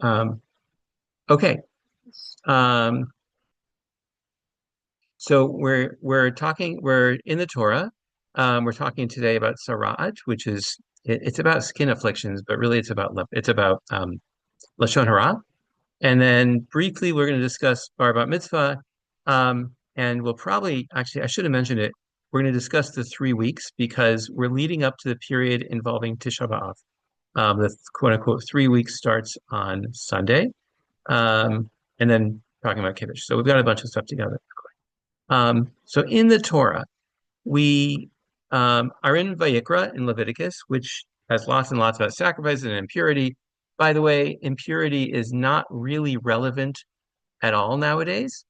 Um, okay. Um, so we're in the Torah. We're talking today about Tzaraat, which is it's about skin afflictions, but really it's about Lashon HaRa. And then briefly we're going to discuss bar bat mitzvah. And we'll probably actually I should have mentioned it. We're going to discuss the 3 weeks because we're leading up to the period involving Tisha B'Av. The quote unquote 3 weeks starts on Sunday. And then talking about Kiddush. So we've got a bunch of stuff together. So in the Torah, we are in Vayikra in Leviticus, which has lots and lots about sacrifices and impurity. By the way, impurity is not really relevant at all nowadays.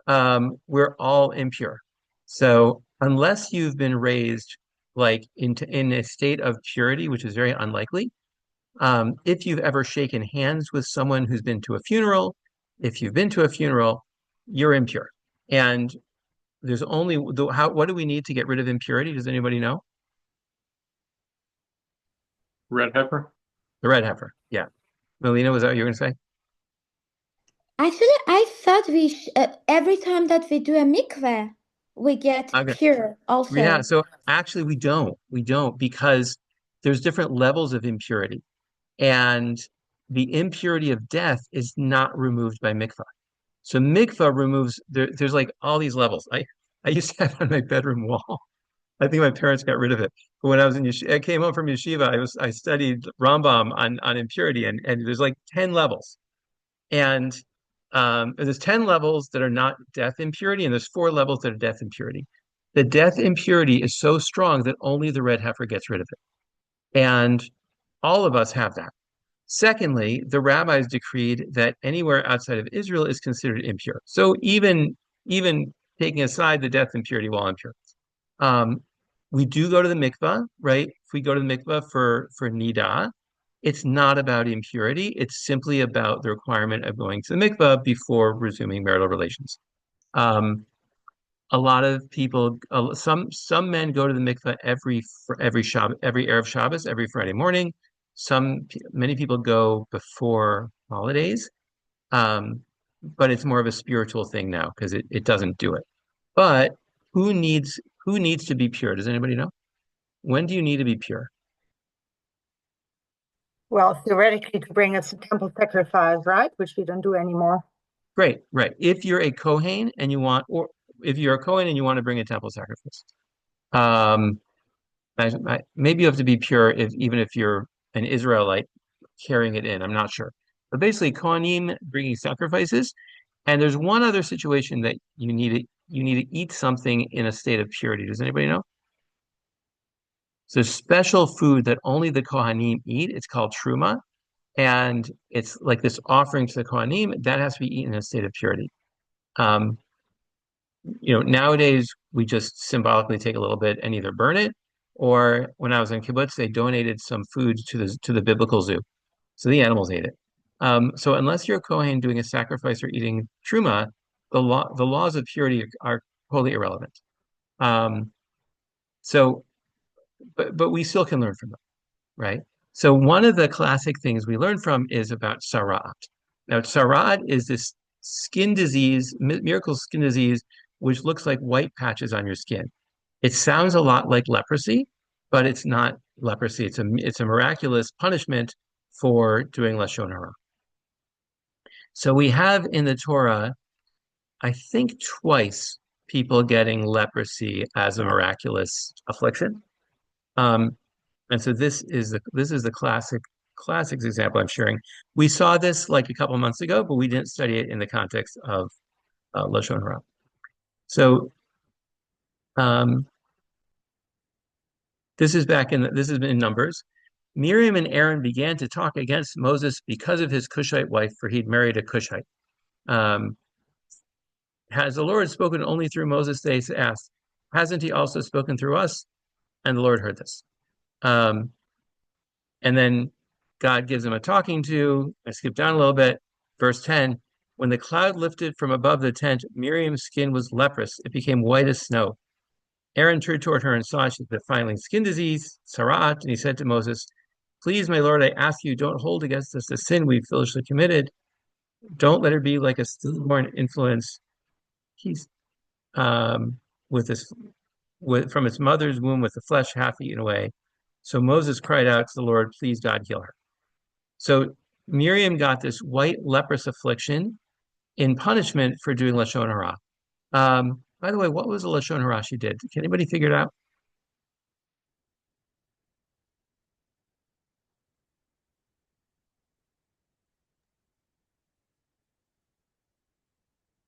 We're all impure. So unless you've been raised like in a state of purity, which is very unlikely, if you've ever shaken hands with someone who's been to a funeral, if you've been to a funeral, you're impure. And there's only what do we need to get rid of impurity? Does anybody know? Red heifer? The red heifer. Yeah. Melina, was that what you were going to say? Actually, I thought every time that we do a mikveh, we get Okay. pure Yeah. also. So actually, we don't. We don't because there's different levels of impurity. And the impurity of death is not removed by mikvah. So mikvah removes there's like all these levels. I used to have it on my bedroom wall. I think my parents got rid of it. But when I was in yeshiva, I came home from yeshiva. I studied Rambam on impurity, and there's like 10 levels, and there's 10 levels that are not death impurity, and there's 4 levels that are death impurity. The death impurity is so strong that only the red heifer gets rid of it, and all of us have that. Secondly, the rabbis decreed that anywhere outside of Israel is considered impure. So even taking aside the death impurity while impure. Um, we do go to the mikvah, right? If we go to the mikvah for nida, it's not about impurity. It's simply about the requirement of going to the mikvah before resuming marital relations. Um, a lot of people, some men go to the mikvah every Shabbat, every Erev Shabbos, every Friday morning. Many people go before holidays, um, but it's more of a spiritual thing now because it doesn't do it. But who needs to be pure? Does anybody know? When do you need to be pure? Well, theoretically, to bring us a temple sacrifice, right? Which we don't do anymore. Great, right. If you're a Kohen and you want, or if you're a Kohen and you want to bring a temple sacrifice, um, maybe you have to be pure if even if you're an Israelite carrying it in. I'm not sure, but basically, Kohanim bringing sacrifices, and there's one other situation that you need to eat something in a state of purity. Does anybody know? So special food that only the Kohanim eat. It's called truma, and it's like this offering to the Kohanim that has to be eaten in a state of purity. Um, Nowadays we just symbolically take a little bit and either burn it, or when I was in kibbutz, they donated some food to the biblical zoo, so the animals ate it. So unless you're a Kohen doing a sacrifice or eating truma, the laws of purity are totally irrelevant. Um, so, but we still can learn from them, right? So one of the classic things we learn from is about tzaraat. Now, tzaraat is this skin disease, miracle skin disease, which looks like white patches on your skin. It sounds a lot like leprosy, but it's not leprosy. It's a miraculous punishment for doing Lashon HaRa. So we have in the Torah, I think twice, people getting leprosy as a miraculous affliction. Um, and so this is the classics example I'm sharing. We saw this like a couple months ago, but we didn't study it in the context of Lashon HaRa. So um, this has been in Numbers. Miriam and Aaron began to talk against Moses because of his Cushite wife, for he'd married a Cushite. Um, has the Lord spoken only through Moses? They asked. Hasn't he also spoken through us? And the Lord heard this. Um, and then God gives him a talking to. I skip down a little bit. Verse 10, when the cloud lifted from above the tent, Miriam's skin was leprous. It became white as snow. Aaron turned toward her and saw she had defiling skin disease, tzaraat, and he said to Moses, please, my Lord, I ask you, don't hold against us the sin we've foolishly committed. Don't let her be like a stillborn influence. He's with this from its mother's womb with the flesh half eaten away. So Moses cried out to the Lord, please, God, heal her. So Miriam got this white leprous affliction in punishment for doing Lashon HaRa. By the way, what was the Lashon HaRa she did? Can anybody figure it out?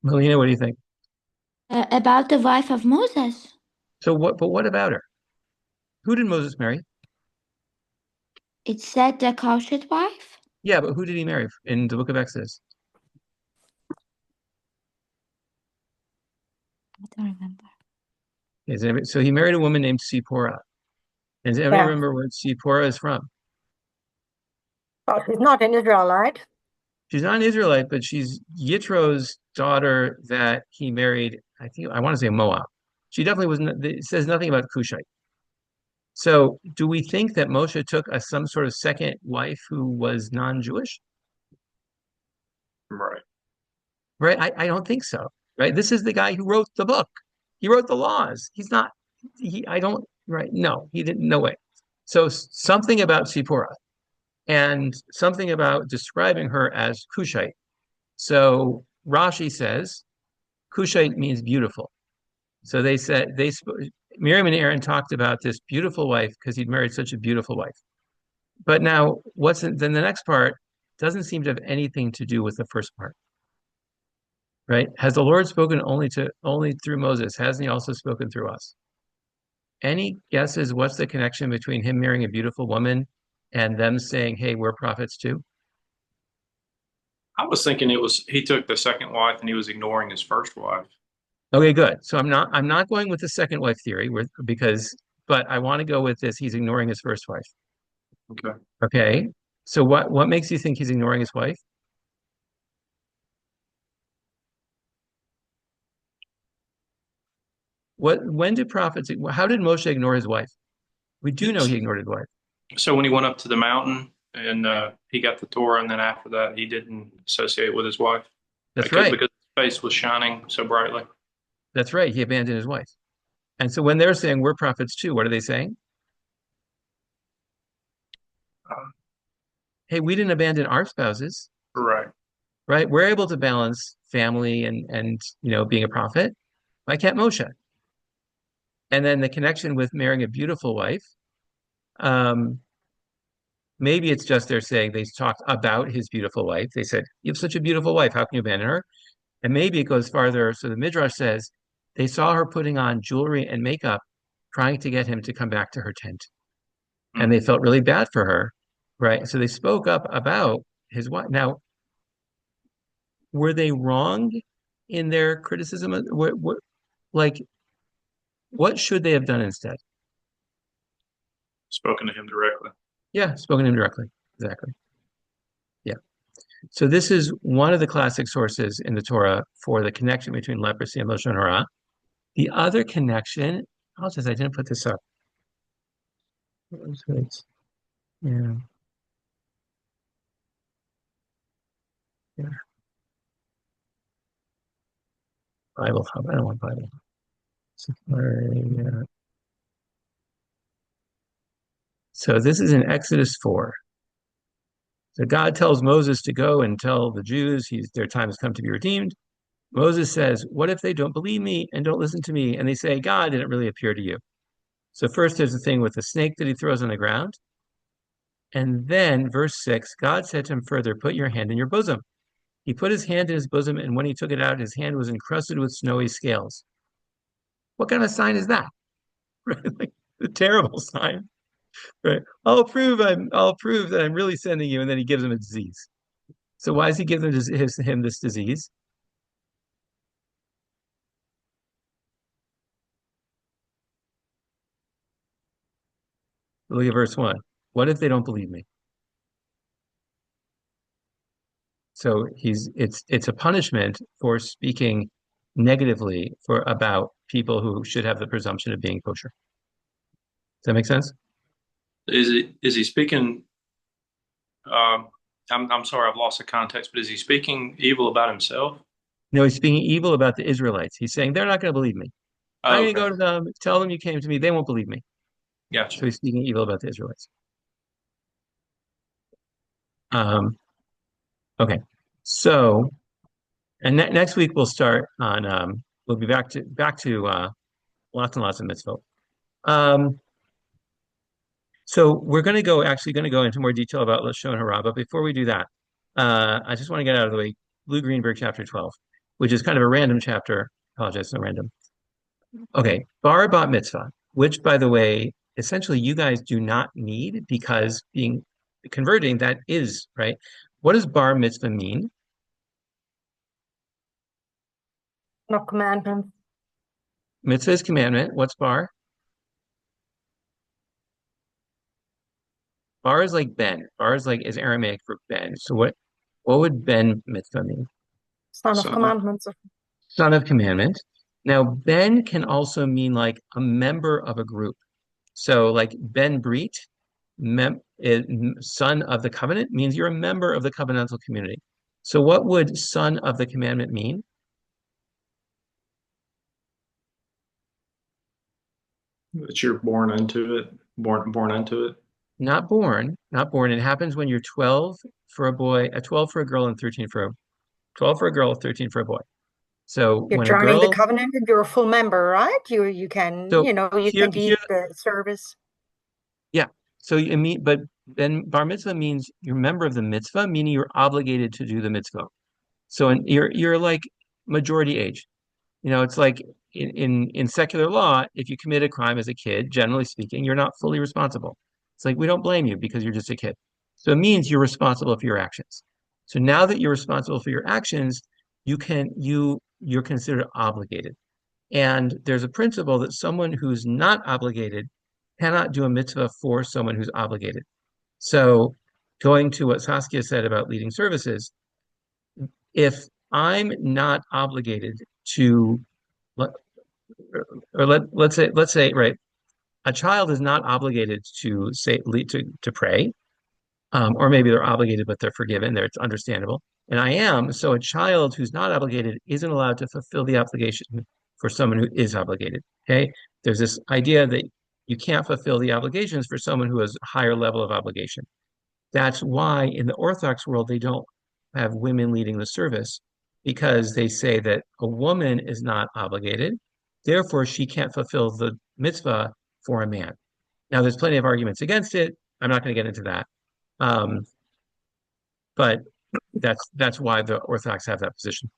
Melina, what do you think? About the wife of Moses. So what about her? Who did Moses marry? It said the Cushite wife. Yeah, but who did he marry in the book of Exodus? I don't remember. So he married a woman named Sipporah. Does anybody Yeah. remember where Sipporah is from? Well, she's not an Israelite. She's not an Israelite, but she's Yitro's daughter that he married. I want to say Moab. She definitely wasn't. It says nothing about Cushite. So, do we think that Moshe took some sort of second wife who was non-Jewish? Right. Right? I don't think so. Right? This is the guy who wrote the book. He wrote the laws. He's not. I don't. Right? No, he didn't. No way. So something about Sipporah and something about describing her as Cushite. So Rashi says Cushite means beautiful. So they said Miriam and Aaron talked about this beautiful wife because he'd married such a beautiful wife. But now then the next part doesn't seem to have anything to do with the first part. Right? Has the Lord spoken only through Moses? Hasn't he also spoken through us? Any guesses what's the connection between him marrying a beautiful woman and them saying, hey, we're prophets too? I was thinking he took the second wife and he was ignoring his first wife. Okay, good. So I'm not going with the second wife theory but I want to go with this. He's ignoring his first wife. Okay. Okay. So what makes you think he's ignoring his wife? When do prophets, how did Moshe ignore his wife? We do know he ignored his wife. So when he went up to the mountain and he got the Torah, and then after that he didn't associate with his wife. That's right. Because his face was shining so brightly. That's right. He abandoned his wife. And so when they're saying we're prophets too, what are they saying? Hey, we didn't abandon our spouses, Right. right? We're able to balance family and being a prophet. Why can't Moshe? And then the connection with marrying a beautiful wife. Maybe it's just they're saying they talked about his beautiful wife. They said, you have such a beautiful wife. How can you abandon her? And maybe it goes farther. So the Midrash says they saw her putting on jewelry and makeup, trying to get him to come back to her tent. And they felt really bad for her, right? So they spoke up about his wife. Now, were they wrong in their criticism? What should they have done instead? Spoken to him directly. Yeah, spoken to him directly. Exactly. Yeah. So this is one of the classic sources in the Torah for the connection between leprosy and Lashon HaRa. The other connection, I didn't put this up. Yeah. Yeah. Bible Hub. I don't want Bible. Yeah. So this is in Exodus 4. So God tells Moses to go and tell the Jews their time has come to be redeemed. Moses says, what if they don't believe me and don't listen to me? And they say, God didn't really appear to you. So first there's the thing with the snake that he throws on the ground. And then verse 6, God said to him further, put your hand in your bosom. He put his hand in his bosom, and when he took it out, his hand was encrusted with snowy scales. What kind of sign is that? Like a terrible sign. Right. I'll prove that I'm really sending you, and then he gives him a disease. So why is he giving him this disease? Look at verse 1. What if they don't believe me? So it's a punishment for speaking negatively about people who should have the presumption of being kosher. Does that make sense? Is he speaking I'm sorry, I've lost the context, but is he speaking evil about himself? No, he's speaking evil about the Israelites. He's saying they're not going to believe me. I'm Oh, going to okay. go to them, tell them you came to me. They won't believe me. Gotcha. So he's speaking evil about the Israelites. Um, okay. So, and next week we'll start on, we'll be back to lots and lots of mitzvot. Um, so we're going to going to go into more detail about Lashon HaRa. But before we do that, I just want to get out of the way Blue Greenberg chapter 12, which is kind of a random chapter. Apologize, no random. Okay, bar bat mitzvah, which by the way, essentially you guys do not need because being converting, that is, right? What does bar mitzvah mean? No commandments. Mitzvah is commandment. What's bar? Bar is like ben. Bar is Aramaic for ben. So what would ben mitzvah mean? Son of Son. commandments. Son of commandment. Now, ben can also mean like a member of a group. So like Ben Brit, son of the covenant, means you're a member of the covenantal community. So what would son of the commandment mean? That you're born into it, born into it. Not born, not born. It happens when you're 12 for a boy, 12 for a girl, and 12 for a girl, 13 for a boy. So You're when a joining the girl, covenant and you're a full member, right? You can, so you here, can here, lead the service. yeah. So you mean, but then bar mitzvah means you're a member of the mitzvah, meaning you're obligated to do the mitzvah. So you're like majority age. It's like in secular law, if you commit a crime as a kid, generally speaking, you're not fully responsible. It's like we don't blame you because you're just a kid. So it means you're responsible for your actions. So now that you're responsible for your actions, you're considered obligated. And there's a principle that someone who's not obligated cannot do a mitzvah for someone who's obligated. So going to what Saskia said about leading services, if I'm not obligated to let, let's say right, a child is not obligated to say lead to pray, or maybe they're obligated but they're forgiven, it's understandable, and I am. So a child who's not obligated isn't allowed to fulfill the obligation for someone who is obligated. Okay, there's this idea that you can't fulfill the obligations for someone who has a higher level of obligation. That's why in the Orthodox world, they don't have women leading the service because they say that a woman is not obligated. Therefore, she can't fulfill the mitzvah for a man. Now, there's plenty of arguments against it. I'm not going to get into that. Um, but that's why the Orthodox have that position.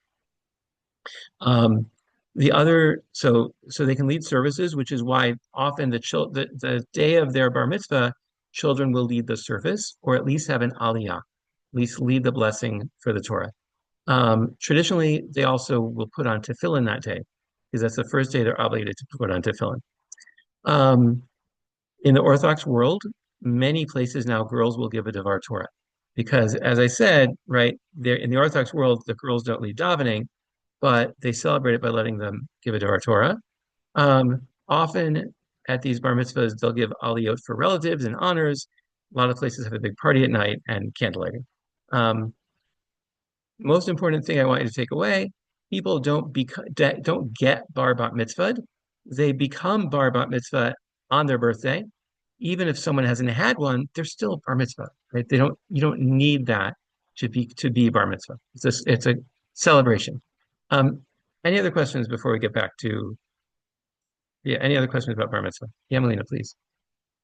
Um, so they can lead services, which is why often the day of their bar mitzvah, children will lead the service or at least have an aliyah, at least lead the blessing for the Torah. Traditionally, they also will put on tefillin that day because that's the first day they're obligated to put on tefillin. Um, in the Orthodox world, many places now girls will give a Devar Torah because, as I said, right there in the Orthodox world, the girls don't lead davening, but they celebrate it by letting them give a Devar Torah. Often at these bar mitzvahs, they'll give aliyot for relatives and honors. A lot of places have a big party at night and candlelighting. Most important thing I want you to take away: people don't get bar bat mitzvah. They become bar bat mitzvah on their birthday. Even if someone hasn't had one, they're still bar mitzvah, right? You don't need that to be bar mitzvah. It's a celebration. Um, any other questions before we get back to, yeah, any other questions about bar mitzvah? Yeah, Melina, please.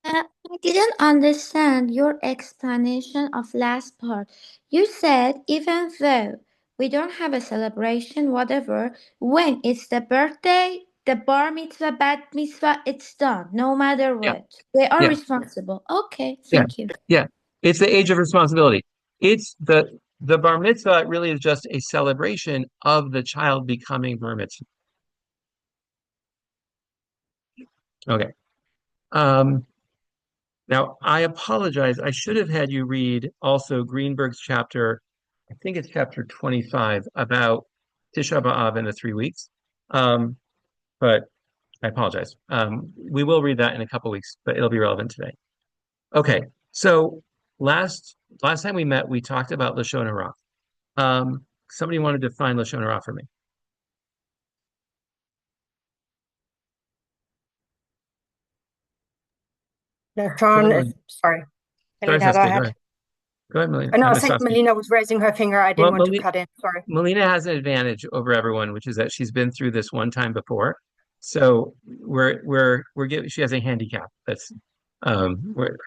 I didn't understand your explanation of last part. You said even though we don't have a celebration, whatever, when it's the birthday, the bar mitzvah, bat mitzvah, it's done, no matter Yeah, what. They are yeah, responsible. Okay, yeah, thank you. yeah. It's the age of responsibility. It's the bar mitzvah really is just a celebration of the child becoming bar mitzvah. Okay. Um, Now, I apologize. I should have had you read also Greenberg's chapter, I think it's chapter 25, about Tisha B'Av and the 3 weeks. But I apologize. We will read that in a couple weeks, but it'll be relevant today. Okay, so last time we met, we talked about Lashon HaRa. Somebody wanted to define Lashon HaRa for me. No, Go Sean, ahead, Melina. sorry. Sorry, Melina, go Saskia, go ahead. ahead. Go ahead, Melina. No, I Miss think Saskia. Melina was raising her finger. I didn't Well, want to cut in. Sorry. Melina has an advantage over everyone, which is that she's been through this one time before. So we're giving she has a handicap. That's we're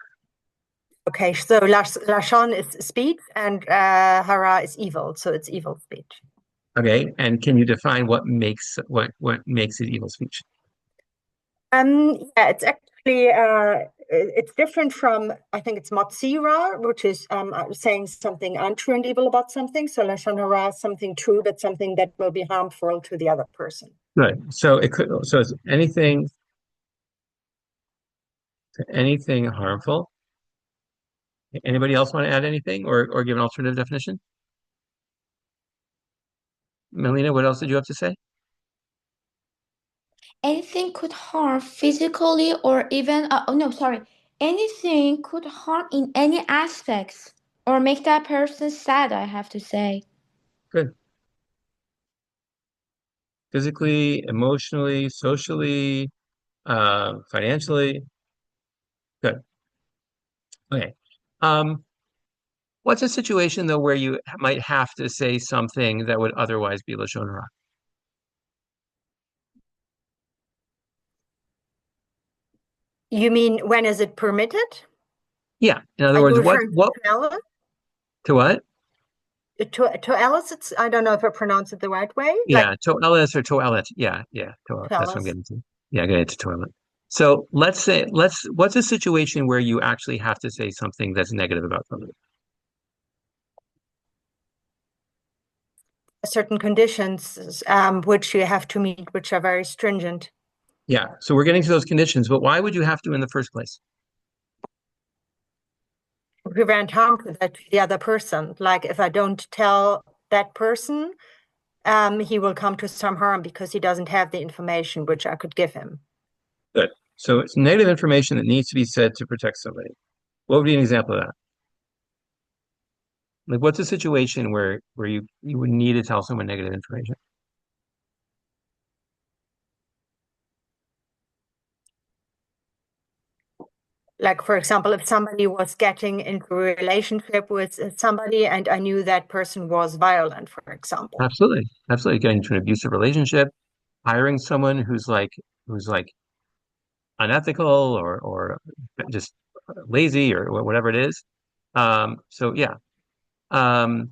Okay, so Lashon is speech and Hara is evil, so it's evil speech. okay. And can you define what makes it evil speech? Yeah, it's actually it's different from, I think it's Matzira, which is saying something untrue and evil about something. So Lashon Hara is something true, but something that will be harmful to the other person. Good. So it's anything harmful. Anybody else want to add anything or give an alternative definition? Melina, what else did you have to say? Anything could harm physically or even, oh no, sorry. Anything could harm in any aspects or make that person sad, I have to say. Good. Physically, emotionally, socially, financially. Good. Okay. Um, what's a situation though where you might have to say something that would otherwise be Lashon Hara? You mean when is it permitted? Yeah. In other Are you words, referring what to Alice? to what? To Alice, it's, I don't know if I pronounce it the right way. Like Yeah, toelet or toelet. Yeah, toelet. to That's what I'm Alice. getting to. Yeah, getting to toilet. So what's a situation where you actually have to say something that's negative about somebody? Certain conditions which you have to meet, which are very stringent. Yeah. So we're getting to those conditions, but why would you have to in the first place? Prevent harm to the other person. Like if I don't tell that person, he will come to some harm because he doesn't have the information which I could give him. Good. So it's negative information that needs to be said to protect somebody. What would be an example of that? Like, what's a situation where you would need to tell someone negative information? Like, for example, if somebody was getting into a relationship with somebody and I knew that person was violent, for example. Absolutely, absolutely. Getting into an abusive relationship, hiring someone who's like unethical or just lazy or whatever it is. So yeah, um,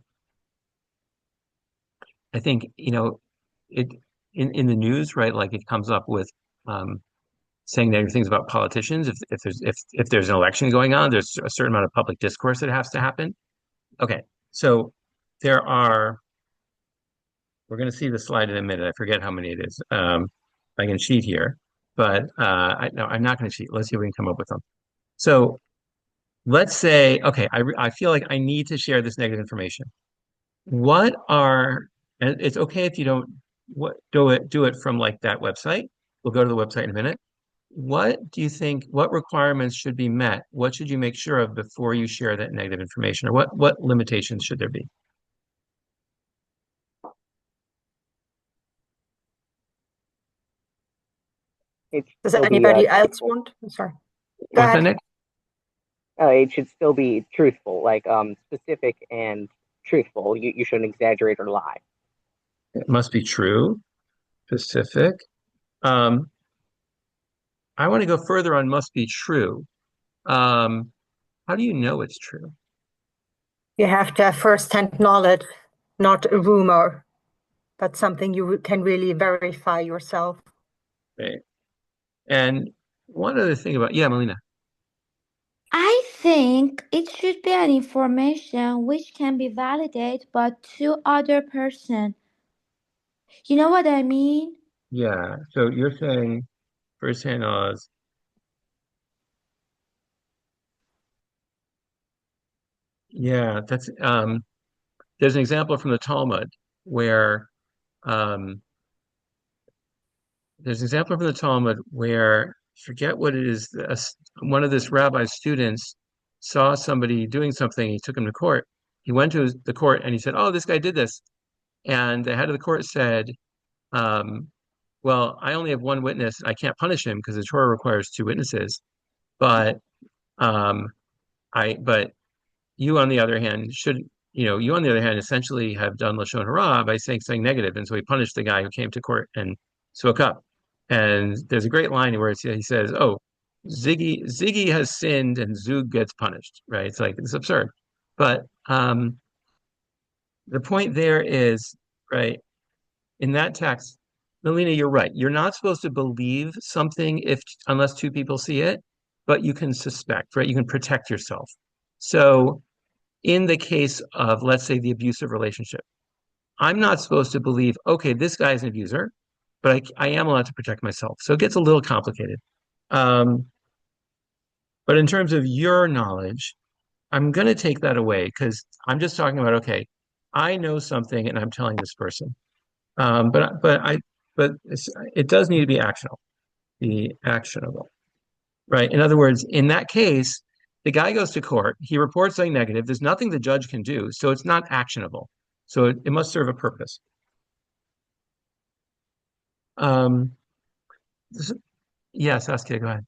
I think it in the news, right? Like it comes up with um, saying negative things about politicians. If there's an election going on, there's a certain amount of public discourse that has to happen. Okay, so there are. We're going to see the slide in a minute. I forget how many it is. I can cheat here, but no, I'm not going to cheat. Let's see if we can come up with them. So let's say, okay, I feel like I need to share this negative information. What are, and it's okay if you don't do it from like that website. We'll go to the website in a minute. What do you think, what requirements should be met? What should you make sure of before you share that negative information? Or what limitations should there be? It should Does still be anybody else truthful. want? I'm sorry. Go What's that, ahead. Nick? It should still be truthful, like specific and truthful. You shouldn't exaggerate or lie. It must be true, specific. Um, I want to go further on must be true. Um, how do you know it's true? You have to have first-hand knowledge, not a rumor, but something you can really verify yourself. Right. And one other thing about, yeah, Melina. I think it should be an information which can be validated by two other person. You know what I mean? Yeah. So you're saying firsthand knowledge. Yeah, there's an example from the Talmud where um there's an example from the Talmud where forget what it is, one of this rabbi's students saw somebody doing something, he took him to court. He went to the court and he said, "Oh, this guy did this." And the head of the court said, um, "Well, I only have one witness. I can't punish him because the Torah requires two witnesses. But um, but you, on the other hand, you on the other hand, essentially have done Lashon HaRa by saying something negative." And so he punished the guy who came to court and spoke up. And there's a great line where he says, "Oh, Ziggy has sinned and Zug gets punished," right? It's like, it's absurd. But the point there is, right, in that text, Melina, you're right. You're not supposed to believe something unless two people see it, but you can suspect, right? You can protect yourself. So in the case of, let's say, the abusive relationship, I'm not supposed to believe, okay, this guy's an abuser, but I am allowed to protect myself. So it gets a little complicated. Um, but in terms of your knowledge, I'm going to take that away because I'm just talking about, okay, I know something and I'm telling this person. But it does need to be actionable, right? In other words, in that case, the guy goes to court, he reports something negative. There's nothing the judge can do, so it's not actionable. So it must serve a purpose. Um, yes, Saskia, go ahead.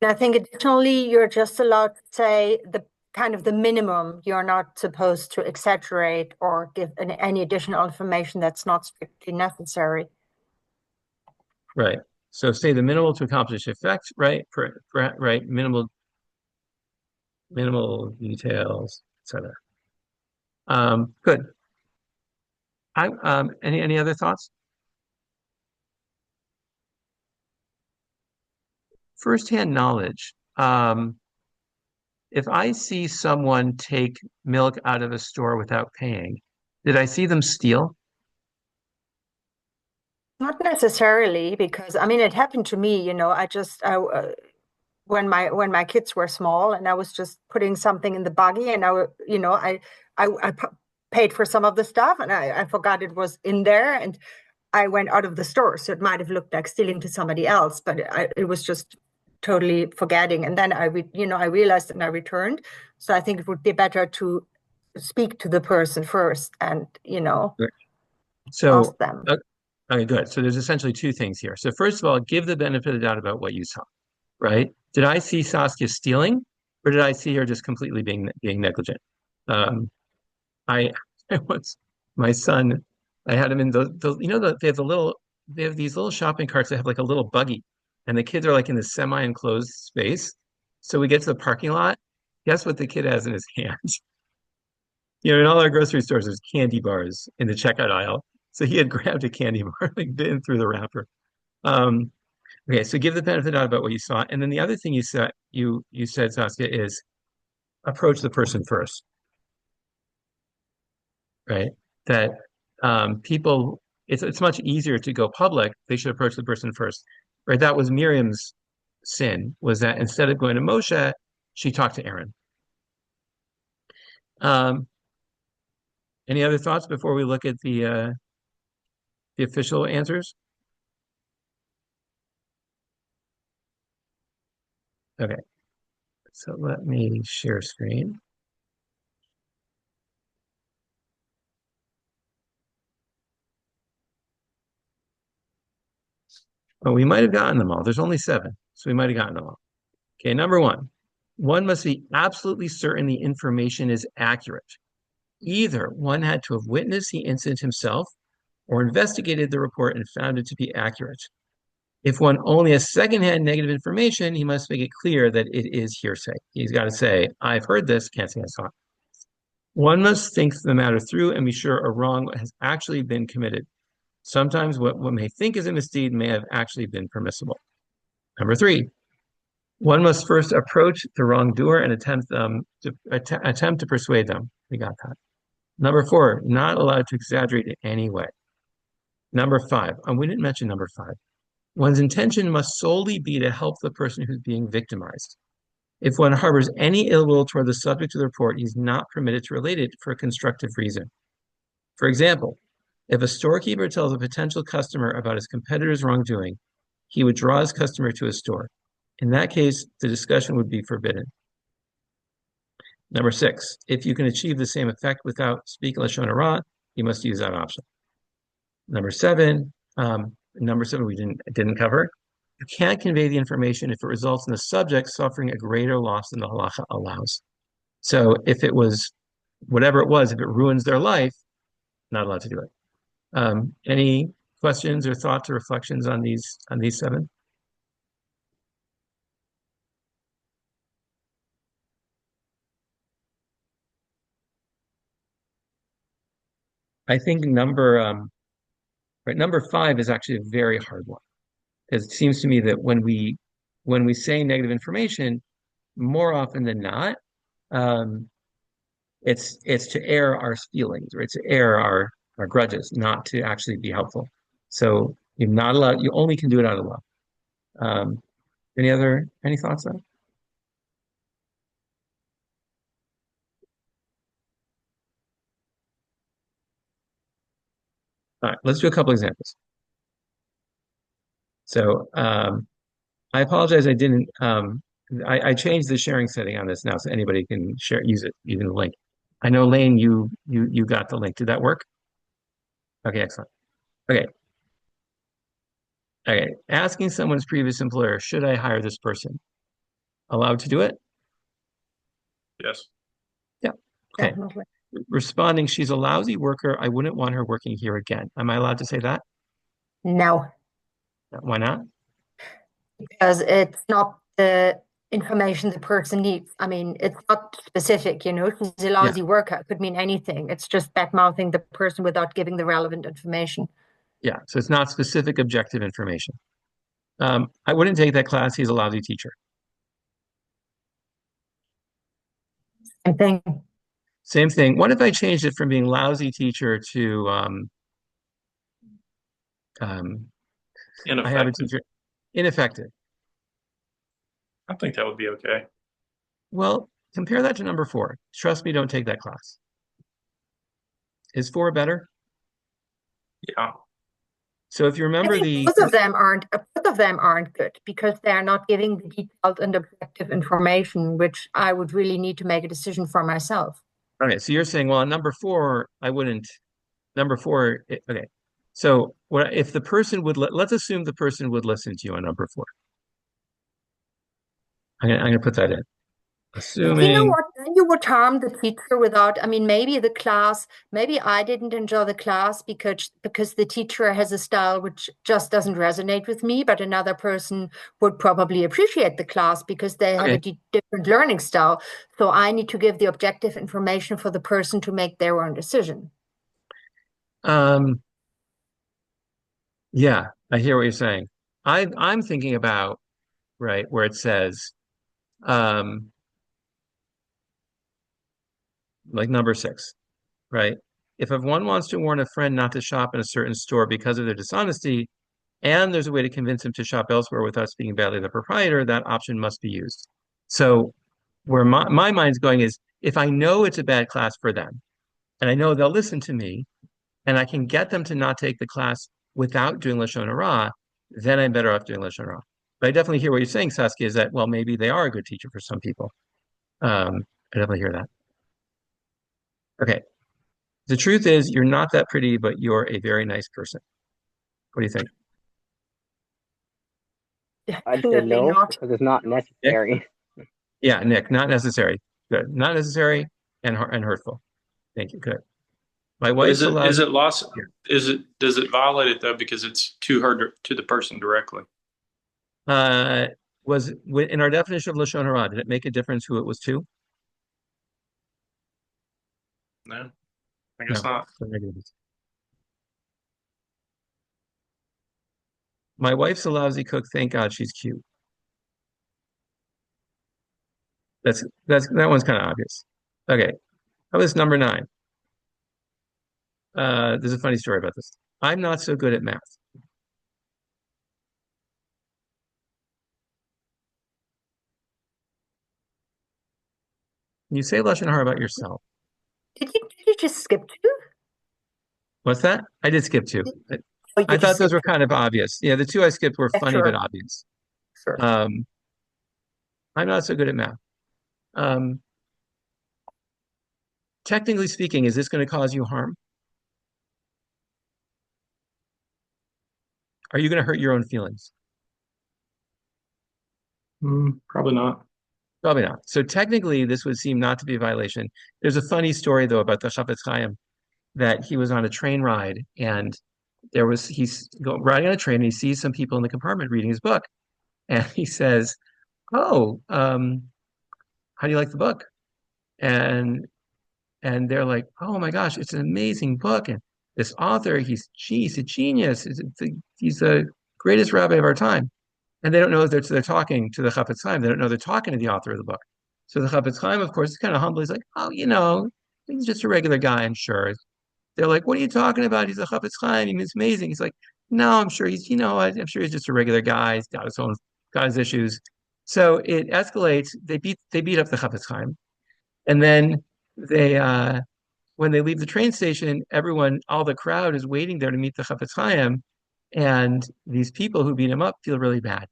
I think additionally, you're just allowed to say the kind of the minimum. You're not supposed to exaggerate or give any additional information that's not strictly necessary. Right. So say the minimal to accomplish effect, right? Right. Minimal details, etc. Good. Any other thoughts? Firsthand knowledge. If I see someone take milk out of a store without paying, did I see them steal? Not necessarily, because I mean, it happened to me. When my kids were small, and I was just putting something in the buggy, and I paid for some of the stuff, and I forgot it was in there, and I went out of the store. So it might have looked like stealing to somebody else, but it was just totally forgetting. And then I realized and I returned. So I think it would be better to speak to the person first and So, ask them. okay, good. So there's essentially two things here. So first of all, give the benefit of the doubt about what you saw, right? Did I see Saskia stealing, or did I see her just completely being negligent? I, I once, my son, I had him in they have these little shopping carts that have like a little buggy, and the kids are like in this semi-enclosed space. So we get to the parking lot. Guess what the kid has in his hands? In all our grocery stores, there's candy bars in the checkout aisle. So he had grabbed a candy bar, like bitten through the wrapper. Um, okay, so give the benefit of the doubt about what you saw. And then the other thing you said, Saskia, is approach the person first, right? That people, it's much easier to go public. They should approach the person first, right? That was Miriam's sin, was that instead of going to Moshe, she talked to Aaron. Any other thoughts before we look at the official answers? Okay, so let me share screen. Oh, we might have gotten them all. There's only 7, so we might have gotten them all. Okay, number 1, one must be absolutely certain the information is accurate. Either one had to have witnessed the incident himself or investigated the report and found it to be accurate. If one only has secondhand negative information, he must make it clear that it is hearsay. He's got to say, I've heard this, can't say I saw it. One must think the matter through and be sure a wrong has actually been committed. Sometimes what one may think is a misdeed may have actually been permissible. Number 3, one must first approach the wrongdoer and attempt to persuade them. We got that. Number 4, not allowed to exaggerate in any way. Number 5, and we didn't mention number 5. One's intention must solely be to help the person who's being victimized. If one harbors any ill will toward the subject of the report, he's not permitted to relate it for a constructive reason. For example, if a storekeeper tells a potential customer about his competitor's wrongdoing, he would draw his customer to his store. In that case, the discussion would be forbidden. Number 6, if you can achieve the same effect without speaking Lashon HaRa, you must use that option. Number 7, we didn't cover. You can't convey the information if it results in the subject suffering a greater loss than the halacha allows. So if it was whatever it was, if it ruins their life, not allowed to do it. Any questions or thoughts or reflections on these 7? I think number 5 is actually a very hard one, because it seems to me that when we say negative information, more often than not, um, it's to air our feelings, or it's to air our grudges, not to actually be helpful. So you're not allowed. You only can do it out of love. Um, any thoughts on? All right, let's do a couple examples. So I apologize, I didn't. I changed the sharing setting on this now, so anybody can use it, even the link. I know, Lane, you got the link. Did that work? Okay, excellent. Okay. Okay. Asking someone's previous employer, should I hire this person? Allowed to do it? Yes. Yeah. Okay. Definitely. Responding, she's a lousy worker. I wouldn't want her working here again. Am I allowed to say that? No, Why not? because it's not the information the person needs. I mean, it's not specific, she's a Yeah. lousy worker. It could mean anything. It's just bad-mouthing the person without giving the relevant information. Yeah. So it's not specific objective information. I wouldn't take that class. He's a lousy teacher. Same thing. Same thing. What if I changed it from being lousy teacher to I have a Ineffective. teacher ineffective? I think that would be okay. Well, compare that to number 4. Trust me, don't take that class. Is 4 better? Yeah. So if you I remember think both of them aren't good because they are not giving the detailed and objective information, which I would really need to make a decision for myself. Okay, so you're saying, well, on number 4, I wouldn't. Number 4, okay. So what if the person would let's assume the person would listen to you on number 4. I'm gonna put that in. But you know Assuming, what? Then you would harm the teacher without, I mean, maybe I didn't enjoy the class because the teacher has a style which just doesn't resonate with me, but another person would probably appreciate the class because they have a okay, different learning style. So I need to give the objective information for the person to make their own decision. um, yeah, I hear what you're saying. I'm thinking about, right, where it says, um, like number 6, right? If one wants to warn a friend not to shop in a certain store because of their dishonesty, and there's a way to convince him to shop elsewhere without speaking badly of the proprietor, that option must be used. So where my mind's going is, if I know it's a bad class for them, and I know they'll listen to me, and I can get them to not take the class without doing Lashon HaRa, then I'm better off doing Lashon HaRa. But I definitely hear what you're saying, Saskia, is that, well, maybe they are a good teacher for some people. I definitely hear that. Okay. The truth is, you're not that pretty, but you're a very nice person. What do you think? I'd say Definitely no not. because it's not Nick? necessary. Yeah, Nick, not necessary. Good. Not necessary and hurtful. Thank you. Good. My But wife's is allowed. it loss? Yeah. Does it violate it though because it's to her to the person directly? Uh, in our definition of Lashon HaRa, did it make a difference who it was to? No, I No. guess not. Doesn't make a difference. My wife's a lousy cook. Thank God she's cute. That one's kind of obvious. Okay. How about number 9? There's a funny story about this. I'm not so good at math. You say Lashon HaRa about yourself. Did you just skip two? What's that? I did skip 2. Oh, I you just thought those skipped were two. kind of obvious. Yeah, the 2 I skipped were Yeah, funny but sure, obvious. sure. Um, I'm not so good at math. Um, technically speaking, is this going to cause you harm? Are you going to hurt your own feelings? Probably not. Probably not. So technically, this would seem not to be a violation. There's a funny story though about the Chafetz Chaim that he was on a train ride and riding on a train and he sees some people in the compartment reading his book and he says, "Oh, how do you like the book?" And they're like, "Oh my gosh, it's an amazing book!" And this author, he's a genius. He's the greatest rabbi of our time. And they don't know that they're talking to the Chafetz Chaim. They don't know they're talking to the author of the book. So the Chafetz Chaim, of course, is kind of humble. He's like, "Oh, he's just a regular guy, I'm sure." They're like, "What are you talking about? He's a Chafetz Chaim. He's amazing." He's like, "No, I'm sure I'm sure he's just a regular guy. He's got his issues." So it escalates. They beat up the Chafetz Chaim, and then they when they leave the train station, all the crowd is waiting there to meet the Chafetz Chaim, and these people who beat him up feel really bad.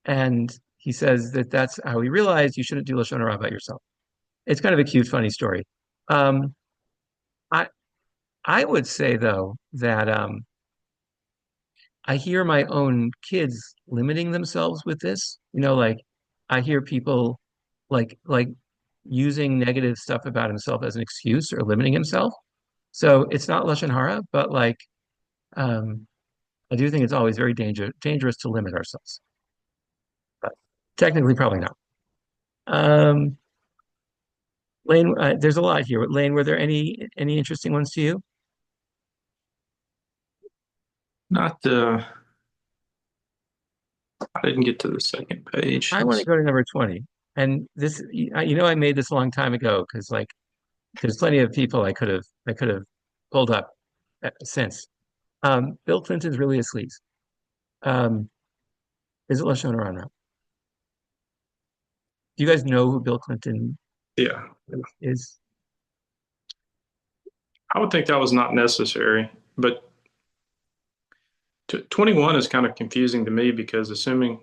And he says that that's how he realized you shouldn't do Lashon HaRa about yourself. It's kind of a cute, funny story. Um, I I would say though that I hear my own kids limiting themselves with this. Like I hear people like using negative stuff about himself as an excuse or limiting himself. So it's not Lashon Hara, but um, I do think it's always very dangerous to limit ourselves. But technically, probably not. Um, Lane, there's a lot here. Lane, were there any interesting ones to you? Not the. I didn't get to the second page. I want to go to number 20. And this, I made this a long time ago because there's plenty of people I could have pulled up since. Bill Clinton's really a sleaze. Um, is it Lashon Hara or not? Do you guys know who Bill Clinton Yeah, is? I would think that was not necessary, but 21 is kind of confusing to me because assuming,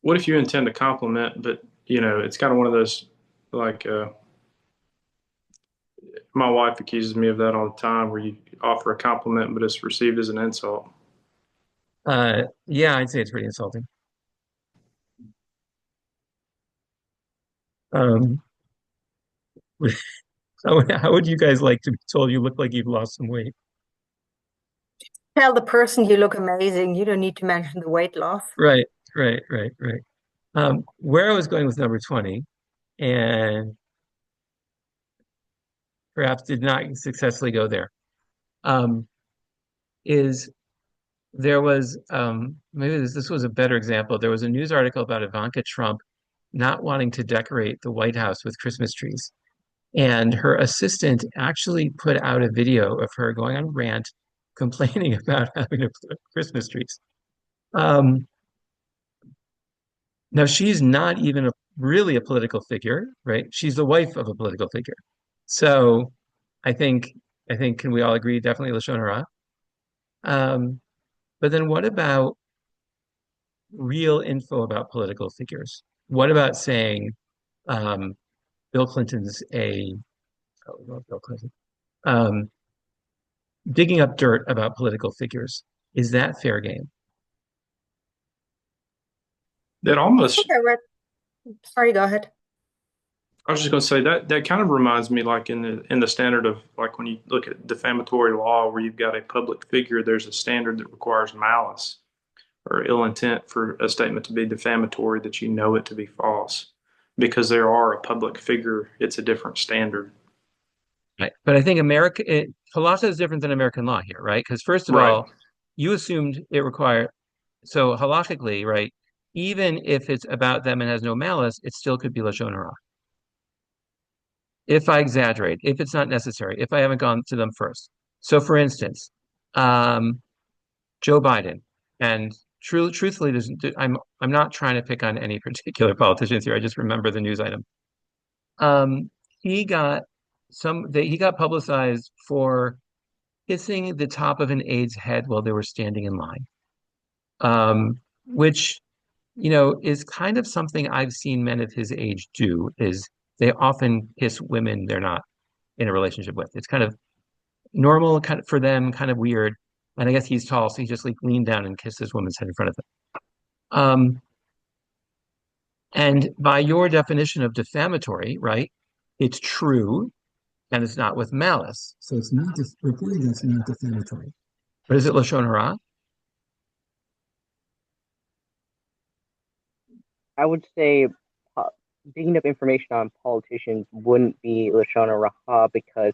what if you intend to compliment, but it's kind of one of those like my wife accuses me of that all the time, where you offer a compliment, but it's received as an insult. Yeah, I'd say it's pretty insulting. Um, how would you guys like to be told you look like you've lost some weight? Tell the person you look amazing. You don't need to mention the weight loss. Right, right, right, right. Where I was going with number 20, and perhaps did not successfully go there, um, is there was maybe this was a better example. There was a news article about Ivanka Trump not wanting to decorate the White House with Christmas trees. And her assistant actually put out a video of her going on a rant complaining about having to put up Christmas trees. Um, Now she's not even really a political figure, right? She's the wife of a political figure. So I think can we all agree definitely Lashon Hara? Um, but then what about real info about political figures? What about saying um, Bill Clinton's Bill Clinton, um, digging up dirt about political figures? Is that fair game? That almost, Sorry, go ahead. I was just going to say that kind of reminds me, like in the standard of like when you look at defamatory law, where you've got a public figure, there's a standard that requires malice or ill intent for a statement to be defamatory, that you know it to be false. Because there are a public figure, it's a different standard. Right. But I think Halacha is different than American law here, right? Because first of Right. all, you assumed it required, so halachically, right? Even if it's about them and has no malice, it still could be Lashon Hara. If I exaggerate, if it's not necessary, if I haven't gone to them first. So for instance, um, Joe Biden, and truthfully, I'm not trying to pick on any particular politicians here. I just remember the news item. Um, he got he got publicized for kissing the top of an aide's head while they were standing in line, which is kind of something I've seen men of his age do, is they often kiss women they're not in a relationship with. It's kind of normal, kind of for them, kind of weird. And I guess he's tall, so he just like leaned down and kissed this woman's head in front of him. And by your definition of defamatory, right? It's true and it's not with malice. So it's not reporting that's not defamatory. But is it Lashon HaRa? I would say digging up information on politicians wouldn't be Lashon HaRa because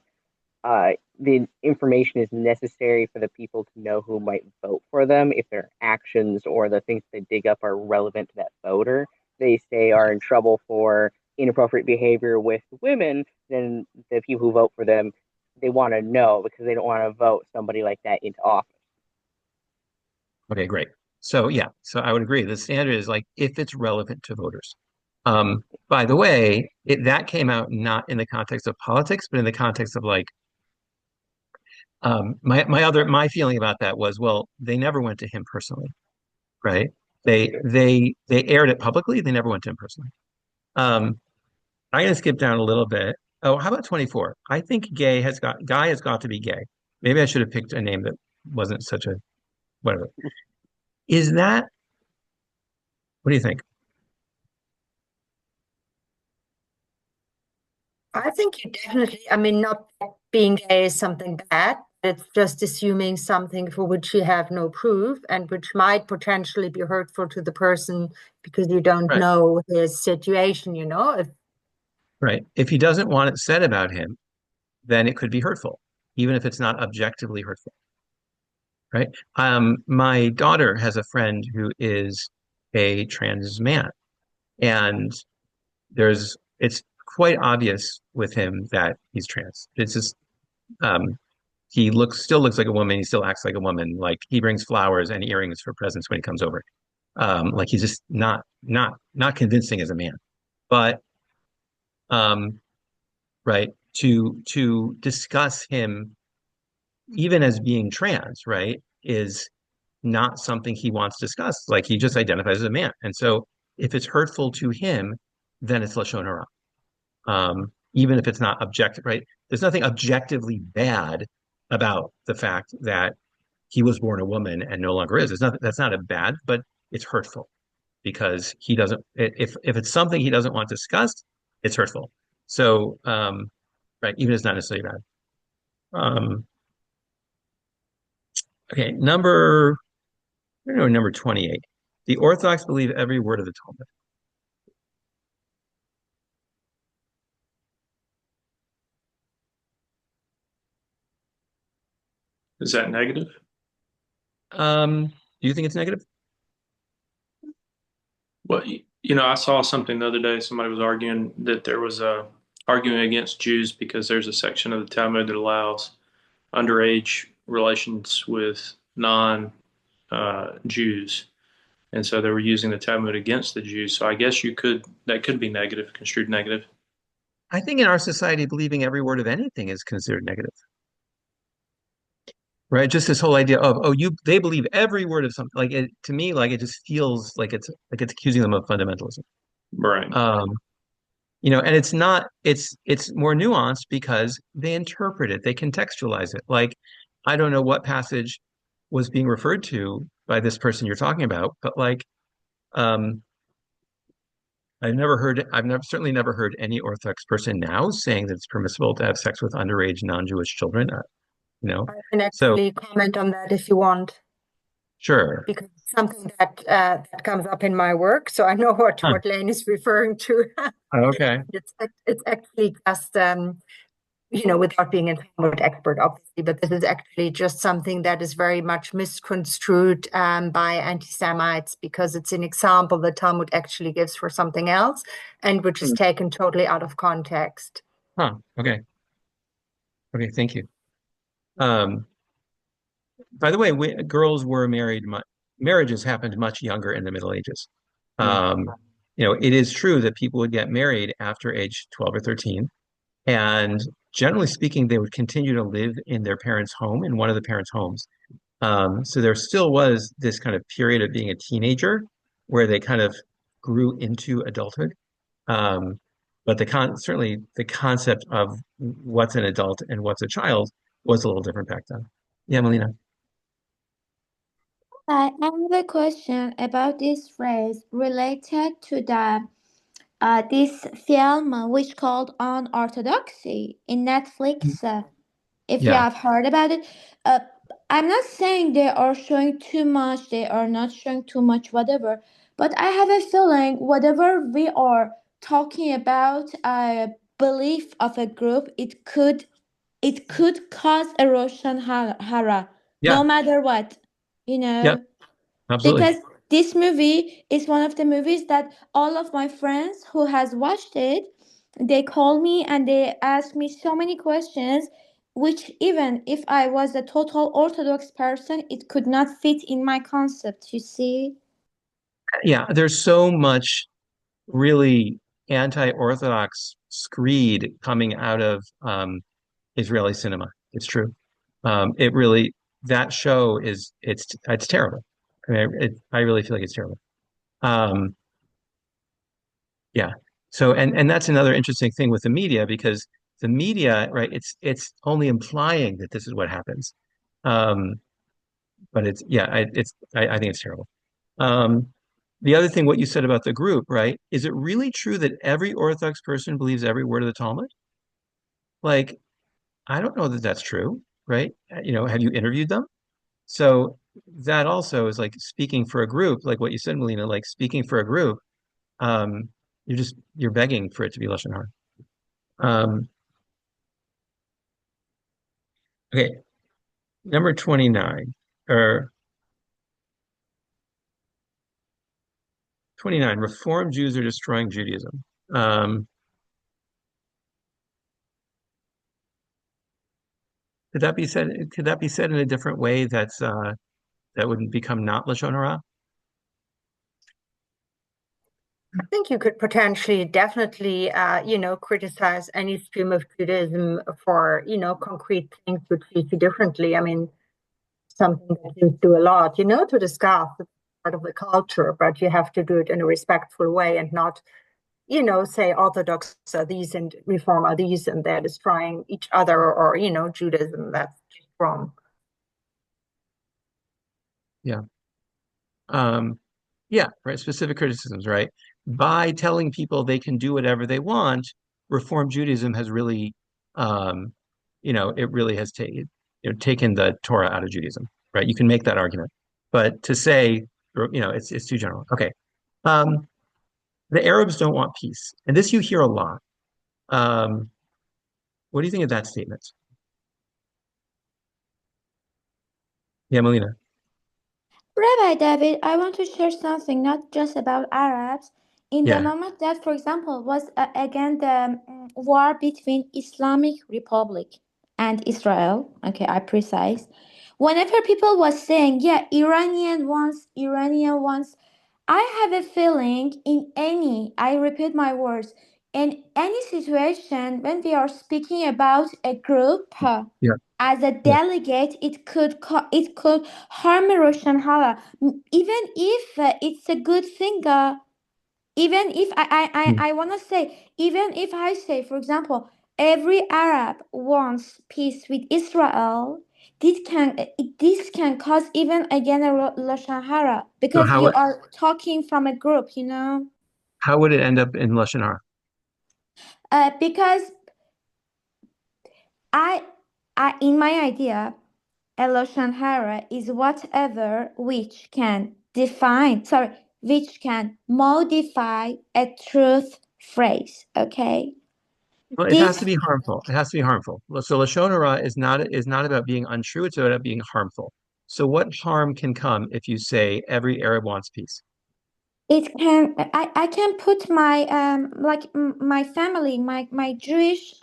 the information is necessary for the people to know who might vote for them. If their actions or the things they dig up are relevant to that voter, they say are in trouble for inappropriate behavior with women, then the people who vote for them, they want to know because they don't want to vote somebody like that into office. Okay, great. So yeah, so I would agree. The standard is like if it's relevant to voters. By the way, that came out not in the context of politics, but in the context of like my feeling about that was, well, they never went to him personally, right? They aired it publicly, they never went to him personally. I'm gonna skip down a little bit. Oh, how about 24? I think guy has got to be gay. Maybe I should have picked a name that wasn't such a whatever. Is that what do you think? I think you definitely, I mean, not that being gay is something bad. It's just assuming something for which you have no proof and which might potentially be hurtful to the person because you don't Right, know his situation, you know? right. If he doesn't want it said about him, then it could be hurtful, even if it's not objectively hurtful, right? My daughter has a friend who is a trans man, and it's quite obvious with him that he's trans. It's just um, he still looks like a woman. He still acts like a woman. Like he brings flowers and earrings for presents when he comes over. Like he's just not convincing as a man. But um, right to discuss him even as being trans, right, is not something he wants discussed. Like he just identifies as a man. And so if it's hurtful to him, then it's Lashon Hara. Even if it's not objective, right? There's nothing objectively bad about the fact that he was born a woman and no longer is. It's not that's not a bad, but it's hurtful because he doesn't. If it's something he doesn't want discussed, it's hurtful. So, right, even if it's not necessarily bad. Okay, number 28. The Orthodox believe every word of the Talmud. Is that negative? Do you think it's negative? Well, I saw something the other day. Somebody was arguing that there was a arguing against Jews because there's a section of the Talmud that allows underage relations with non Jews. And so they were using the Talmud against the Jews. So I guess that could be negative, construed negative. I think in our society, believing every word of anything is considered negative, right? Just this whole idea of, oh, they believe every word of something. Like to me, like it just feels like it's accusing them of fundamentalism. Right. Um, and it's not, it's more nuanced because they interpret it, they contextualize it. Like, I don't know what passage was being referred to by this person you're talking about, but like, um, certainly never heard any Orthodox person now saying that it's permissible to have sex with underage non-Jewish children. I can So actually comment on that if you want, sure. because it's something that comes up in my work, so I know what Huh. Lane is referring to. Okay. It's actually just without being a Talmud expert, obviously, but this is actually just something that is very much misconstrued by anti-Semites because it's an example the Talmud actually gives for something else and which is Hmm. taken totally out of context. Huh. Okay. Okay. Thank you. Um, by the way, girls were married. Marriages happened much younger in the Middle Ages. Mm. Um, it is true that people would get married after age 12 or 13. And generally speaking, they would continue to live in their parents' home, in one of the parents' homes. So there still was this kind of period of being a teenager where they kind of grew into adulthood. Um, but certainly the concept of what's an adult and what's a child was a little different back then. Yeah, Melina. I have a question about this phrase related to the this film which called Unorthodoxy in Netflix. If you Yeah, have heard about it, uh, I'm not saying they are showing too much, they are not showing too much, whatever. But I have a feeling whatever we are talking about, a belief of a group, it could cause erosion hara, yeah, no matter what, yeah, absolutely. because this movie is one of the movies that all of my friends who has watched it, they call me and they ask me so many questions, which even if I was a total orthodox person, it could not fit in my concept, you see. Yeah, there's so much really anti-Orthodox screed coming out of Israeli cinema. It's true. It really that show is it's terrible. I mean, I really feel like it's terrible. Um, yeah. So and that's another interesting thing with the media because the media, right? It's only implying that this is what happens. Um, but I think it's terrible. Um, the other thing, what you said about the group, right? Is it really true that every Orthodox person believes every word of the Talmud? Like, I don't know that that's true, right? Have you interviewed them? So that also is like speaking for a group, like what you said, Melina, like speaking for a group. Um, you're begging for it to be Lashon HaRa. Um, okay, number 29 or 29, Reform Jews are destroying Judaism. Um, could that be said in a different way that would become not Lashon HaRa? I think you could potentially definitely, criticize any stream of Judaism for, concrete things which you see differently. I mean, something that you do a lot, to discuss. It's part of the culture, but you have to do it in a respectful way and not, say Orthodox are these and Reform are these and they're destroying each other or, Judaism. That's just wrong. Yeah. Um, yeah, right. Specific criticisms, right? By telling people they can do whatever they want, Reform Judaism has really, um, it really has taken the Torah out of Judaism, right? You can make that argument, but to say, it's too general. Okay. Um, the Arabs don't want peace, and this you hear a lot. Um, what do you think of that statement? Yeah, Melina. Rabbi David, I want to share something not just about Arabs. In the Yeah, moment that, for example, was again the war between Islamic Republic and Israel. Okay, I precise. Whenever people was saying, yeah, Iranian wants, I have a feeling in any, I repeat my words, in any situation when we are speaking about a group yeah, as a yeah. delegate, it could harm Roshan Hala. Even if it's a good thing, even if Mm. I want to say, even if I say, for example, every Arab wants peace with Israel, this can cause even again a Lashon Hara So because you are talking from a group. how would it end up in Lashon HaRa? Because I, in my idea, a Lashon Hara is whatever which can modify a truth phrase. Okay, Well, it has to this be harmful. It has to be harmful. So Lashon Hara is not about being untrue. It's about being harmful. So what harm can come if you say every Arab wants peace? it can I can put my my family, my Jewish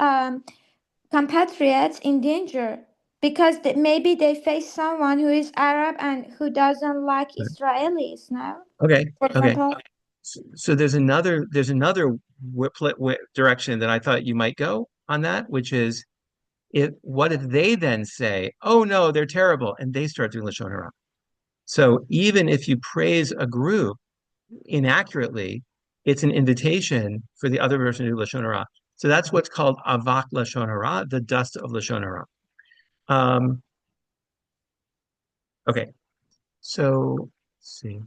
compatriots in danger because maybe they face someone who is Arab and who doesn't like Israelis now, Okay, for okay. example. So there's another direction that I thought you might go on that, which is what if they then say, "Oh no, they're terrible," and they start doing Lashon Hara. So even if you praise a group inaccurately, it's an invitation for the other person to do Lashon HaRa. So that's what's called Avak Lashon HaRa, the dust of Lashon HaRa. Okay, so let's see.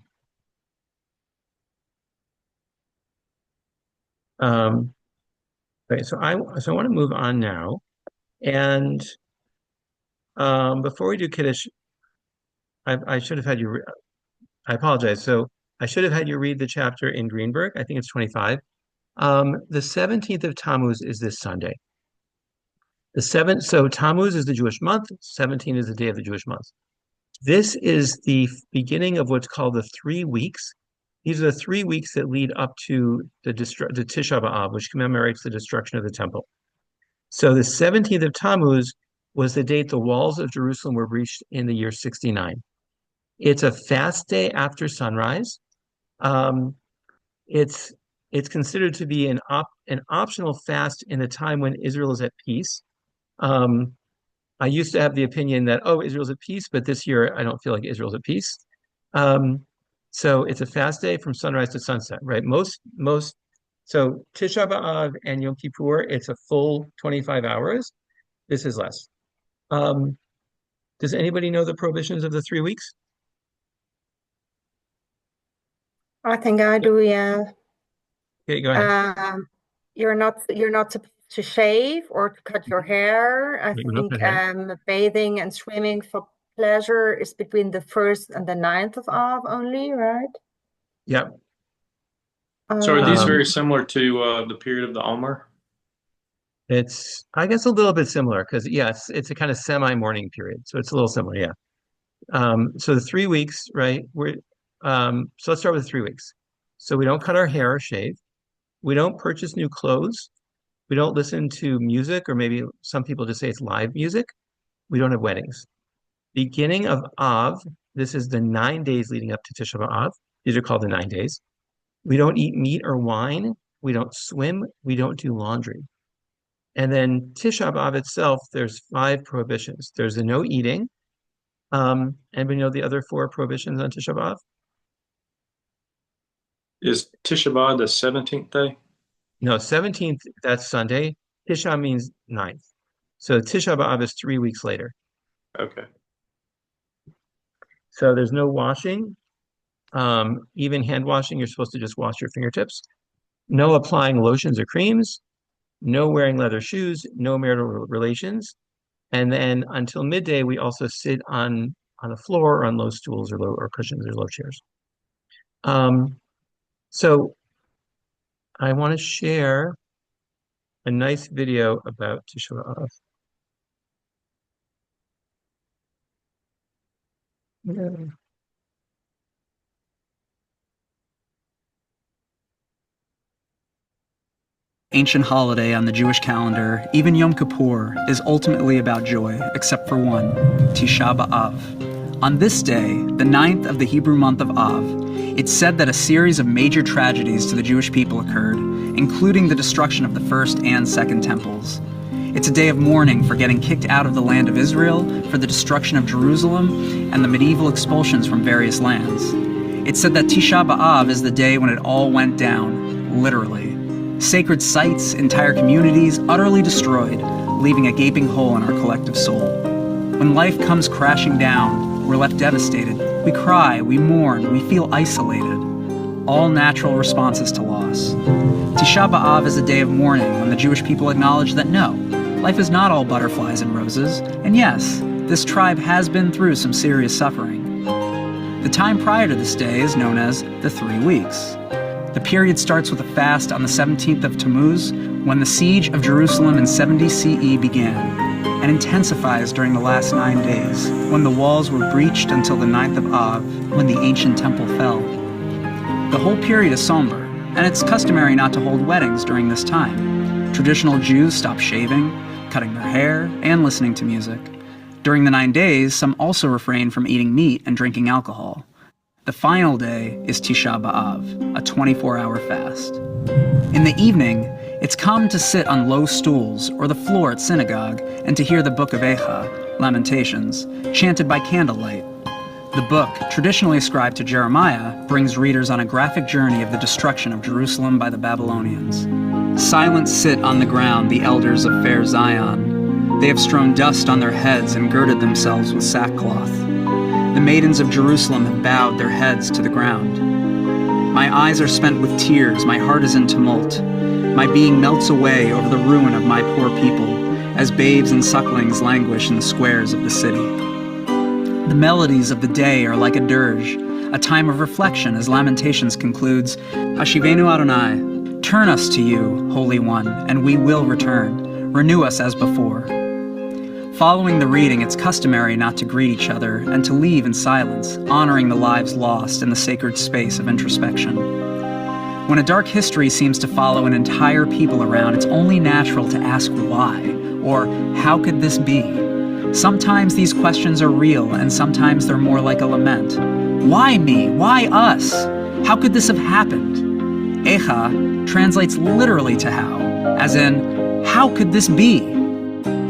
Okay, so I want to move on now, and before we do Kiddush, I should have had you. I apologize. So I should have had you read the chapter in Greenberg. I think it's 25. The 17th of Tammuz is this Sunday. So Tammuz is the Jewish month. 17 is the day of the Jewish month. This is the beginning of what's called the 3 weeks. These are the 3 weeks that lead up to the Tisha B'Av, which commemorates the destruction of the temple. So the 17th of Tammuz was the date the walls of Jerusalem were breached in the year 69. It's a fast day after sunrise. It's considered to be an optional fast in a time when Israel is at peace. I used to have the opinion that, oh, Israel's at peace, but this year I don't feel like Israel's at peace. So it's a fast day from sunrise to sunset, right? So Tisha B'Av and Yom Kippur, it's a full 25 hours. This is less. Does anybody know the prohibitions of the 3 weeks? I think I do, yeah. Okay, go ahead. You're not supposed to shave or to cut your hair. I think bathing and swimming for pleasure is between the 1st and the 9th of Av only, right? Yep. So are these very similar to the period of the Omer? It's, I guess, a little bit similar because, yes, it's a kind of semi-morning period. So it's a little similar, yeah. So the 3 weeks, right? So let's start with the 3 weeks. So we don't cut our hair or shave. We don't purchase new clothes. We don't listen to music, or maybe some people just say it's live music. We don't have weddings. Beginning of Av, this is the 9 days leading up to Tisha B'Av. These are called the 9 days. We don't eat meat or wine. We don't swim. We don't do laundry. And then Tisha B'Av itself, there's 5 prohibitions. There's the no eating. Anybody know the other 4 prohibitions on Tisha B'Av? Is Tisha B'Av the 17th day? No, 17th, that's Sunday. Tisha means 9th. So Tisha B'Av is 3 weeks later. Okay. So there's no washing. Even hand washing, you're supposed to just wash your fingertips. No applying lotions or creams. No wearing leather shoes. No marital relations. And then until midday, we also sit on the floor or on low stools or cushions or low chairs. So I want to share a nice video about Tisha B'Av. Yeah. Ancient holiday on the Jewish calendar, even Yom Kippur, is ultimately about joy, except for one, Tisha B'Av. On this day, the 9th of the Hebrew month of Av, it's said that a series of major tragedies to the Jewish people occurred, including the destruction of the first and second temples. It's a day of mourning for getting kicked out of the land of Israel, for the destruction of Jerusalem, and the medieval expulsions from various lands. It's said that Tisha B'Av is the day when it all went down, literally. Sacred sites, entire communities utterly destroyed, leaving a gaping hole in our collective soul. When life comes crashing down, we're left devastated. We cry, we mourn, we feel isolated. All natural responses to loss. Tisha B'Av is a day of mourning when the Jewish people acknowledge that no, life is not all butterflies and roses, and yes, this tribe has been through some serious suffering. The time prior to this day is known as the 3 weeks. The period starts with a fast on the 17th of Tammuz, when the siege of Jerusalem in 70 CE began, and intensifies during the last 9 days, when the walls were breached until the 9th of Av, when the ancient temple fell. The whole period is somber, and it's customary not to hold weddings during this time. Traditional Jews stop shaving, cutting their hair, and listening to music. During the 9 days, some also refrain from eating meat and drinking alcohol. The final day is Tisha B'Av, a 24-hour fast. In the evening, it's common to sit on low stools or the floor at synagogue and to hear the book of Lamentations, chanted by candlelight. The book, traditionally ascribed to Jeremiah, brings readers on a graphic journey of the destruction of Jerusalem by the Babylonians. Silent sit on the ground the elders of fair Zion. They have strewn dust on their heads and girded themselves with sackcloth. The maidens of Jerusalem have bowed their heads to the ground. My eyes are spent with tears, my heart is in tumult. My being melts away over the ruin of my poor people, as babes and sucklings languish in the squares of the city. The melodies of the day are like a dirge, a time of reflection as Lamentations concludes, Hashivenu Adonai, turn us to you, Holy One, and we will return. Renew us as before. Following the reading, it's customary not to greet each other and to leave in silence, honoring the lives lost in the sacred space of introspection. When a dark history seems to follow an entire people around, it's only natural to ask why, or how could this be? Sometimes these questions are real, and sometimes they're more like a lament. Why me? Why us? How could this have happened? Echa translates literally to how, as in, how could this be?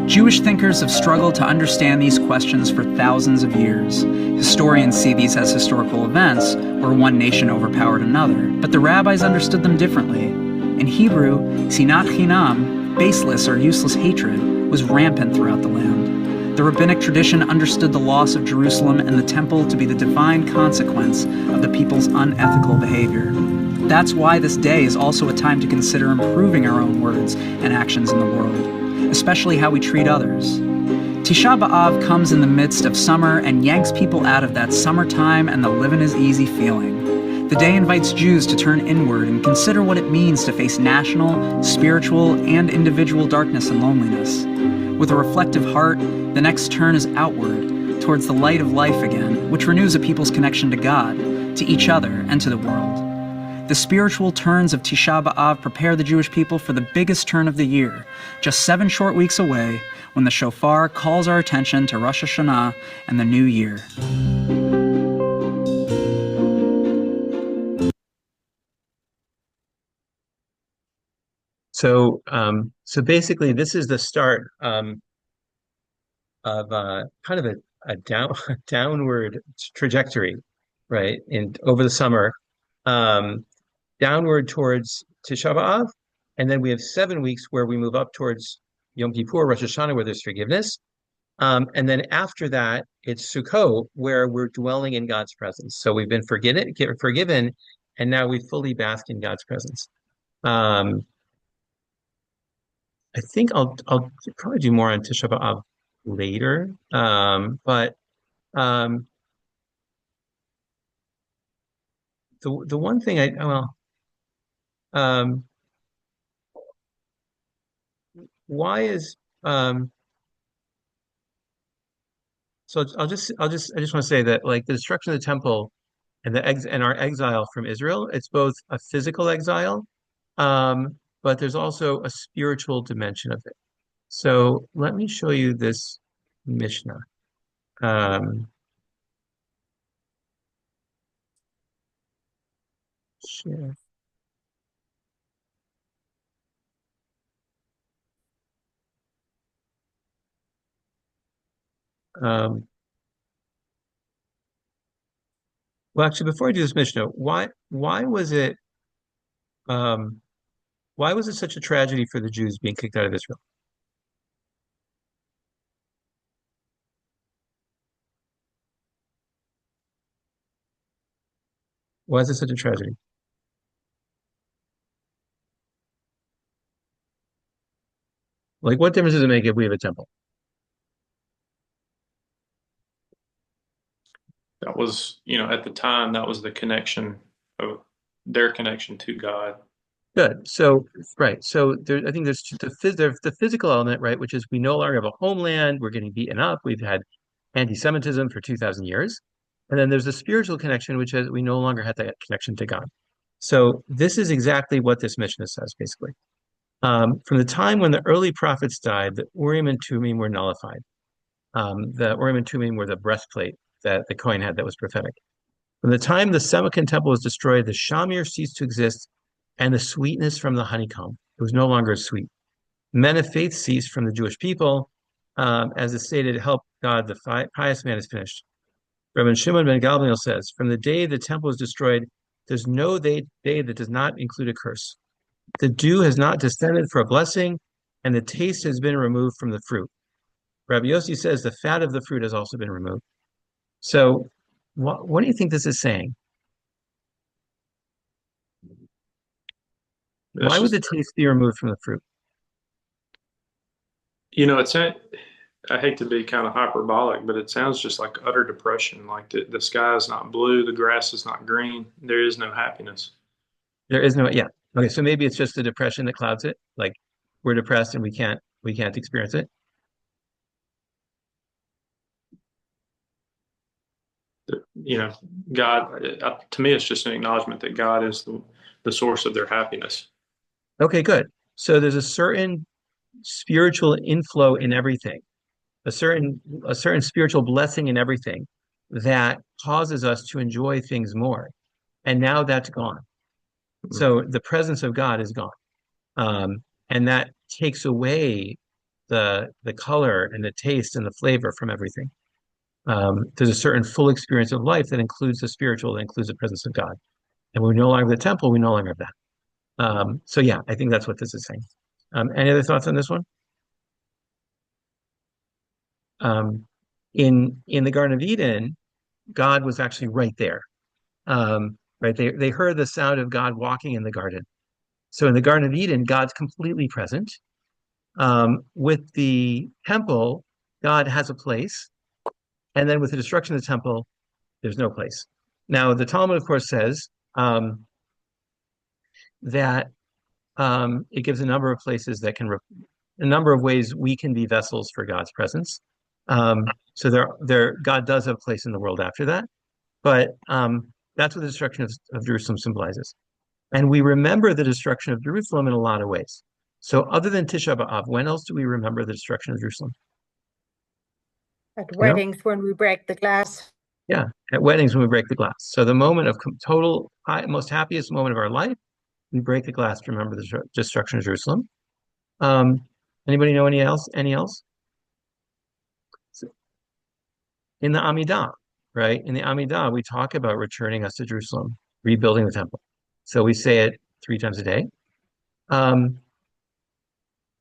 Jewish thinkers have struggled to understand these questions for thousands of years. Historians see these as historical events, where one nation overpowered another, but the rabbis understood them differently. In Hebrew, sinat chinam, baseless or useless hatred, was rampant throughout the land. The rabbinic tradition understood the loss of Jerusalem and the temple to be the divine consequence of the people's unethical behavior. That's why this day is also a time to consider improving our own words and actions in the world, especially how we treat others. Tisha B'Av comes in the midst of summer and yanks people out of that summertime and the living is easy feeling. The day invites Jews to turn inward and consider what it means to face national, spiritual, and individual darkness and loneliness. With a reflective heart, the next turn is outward, towards the light of life again, which renews a people's connection to God, to each other, and to the world. The spiritual turns of Tisha B'Av prepare the Jewish people for the biggest turn of the year, just 7 short weeks away, when the shofar calls our attention to Rosh Hashanah and the new year. So basically, this is the start of kind of a downward trajectory, right? And over the summer. Downward towards Tisha B'Av, and then we have 7 weeks where we move up towards Yom Kippur, Rosh Hashanah, where there's forgiveness, and then after that, it's Sukkot, where we're dwelling in God's presence. So we've been forgiven, and now we fully bask in God's presence. I think I'll probably do more on Tisha B'Av later, but the one thing why is so I just want to say that like the destruction of the temple and our exile from Israel, it's both a physical exile, but there's also a spiritual dimension of it. So let me show you this Mishnah. Share. Well, actually, before I do this Mishnah, why was it such a tragedy for the Jews being kicked out of Israel? Why is it such a tragedy? Like, what difference does it make if we have a temple? That was, at the time, that was the connection of their connection to God. Good. So, right. So I think there's the physical element, right, which is we no longer have a homeland. We're getting beaten up. We've had anti-Semitism for 2,000 years. And then there's the spiritual connection, which is we no longer have that connection to God. So this is exactly what this Mishnah says, basically. From the time when the early prophets died, the Urim and Tumim were nullified. The Urim and Tumim were the breastplate that the Kohen had that was prophetic. From the time the Second temple was destroyed, the shamir ceased to exist, and the sweetness from the honeycomb. It was no longer sweet. Men of faith ceased from the Jewish people. As it stated, help God, the pious man is finished. Rabbi Shimon ben Gamliel says, from the day the temple is destroyed, there's no day that does not include a curse. The dew has not descended for a blessing, and the taste has been removed from the fruit. Rabbi Yossi says the fat of the fruit has also been removed. So what do you think this is saying? Why would the taste be removed from the fruit? I hate to be kind of hyperbolic, but it sounds just like utter depression. Like the sky is not blue, the grass is not green. There is no happiness. There is no, yeah. Okay, so maybe it's just the depression that clouds it. Like we're depressed and we can't experience it. God, to me, it's just an acknowledgement that God is the source of their happiness. Okay, good. So there's a certain spiritual inflow in everything, a certain spiritual blessing in everything that causes us to enjoy things more. And now that's gone. So the presence of God is gone. And that takes away the color and the taste and the flavor from everything. There's a certain full experience of life that includes the spiritual, that includes the presence of God. And we're no longer the temple, we no longer have that. So yeah, I think that's what this is saying. Any other thoughts on this one? In the Garden of Eden, God was actually right there. Right? They heard the sound of God walking in the garden. So in the Garden of Eden, God's completely present. With the temple, God has a place. And then with the destruction of the temple, there's no place. Now, the Talmud, of course, says that it gives a number of places that can, a number of ways we can be vessels for God's presence. So God does have a place in the world after that, but that's what the destruction of Jerusalem symbolizes. And we remember the destruction of Jerusalem in a lot of ways. So other than Tisha B'Av, when else do we remember the destruction of Jerusalem? At weddings, when we break the glass. Yeah, at weddings when we break the glass. So the moment of total, most happiest moment of our life, we break the glass to remember the destruction of Jerusalem. Anybody know any else? In the Amidah, right? In the Amidah, we talk about returning us to Jerusalem, rebuilding the temple. So we say it 3 times a day.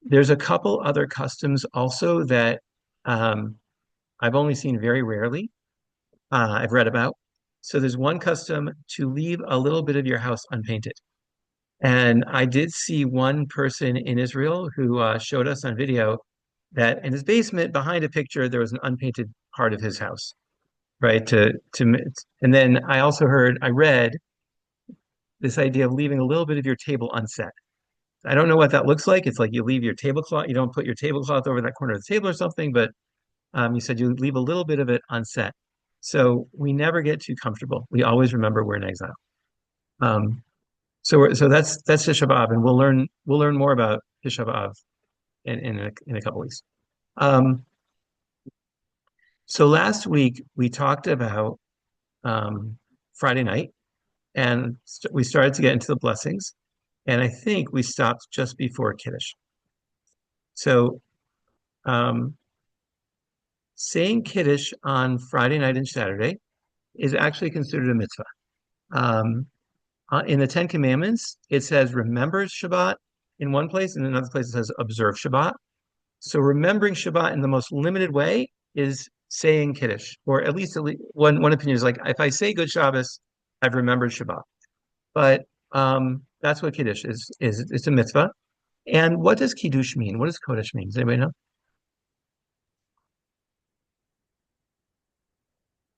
There's a couple other customs also that I've only seen very rarely. I've read about. So there's one custom to leave a little bit of your house unpainted. And I did see one person in Israel who showed us on video that in his basement, behind a picture, there was an unpainted part of his house, right? And then I read this idea of leaving a little bit of your table unset. I don't know what that looks like. It's like you leave your tablecloth, you don't put your tablecloth over that corner of the table or something, but you said you leave a little bit of it unset. So we never get too comfortable. We always remember we're in exile. So that's Tisha B'Av, and we'll learn more about Tisha B'Av in a couple weeks. So last week we talked about Friday night, and we started to get into the blessings, and I think we stopped just before Kiddush. So saying Kiddush on Friday night and Saturday is actually considered a mitzvah. In the Ten Commandments, it says remember Shabbat in one place, and in another place it says observe Shabbat. So remembering Shabbat in the most limited way is saying Kiddush, or at least one opinion is like, if I say Good Shabbos, I've remembered Shabbat. But that's what Kiddush is. It's a mitzvah. And what does Kiddush mean? What does Kodesh mean? Does anybody know?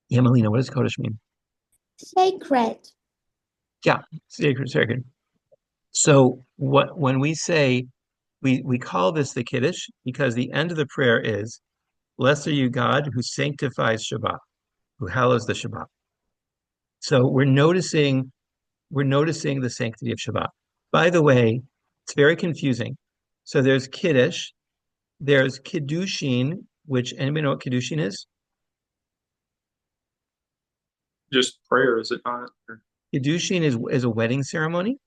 Yeah, Melina, what does Kodesh mean? Sacred. Yeah, sacred. So when we say we call this the Kiddush because the end of the prayer is, blessed are you, God, who sanctifies Shabbat, who hallows the Shabbat. So we're noticing the sanctity of Shabbat. By the way, it's very confusing. So there's Kiddush, there's Kiddushin, which anybody know what Kiddushin is? Just prayer, is it not? Kiddushin is a wedding ceremony.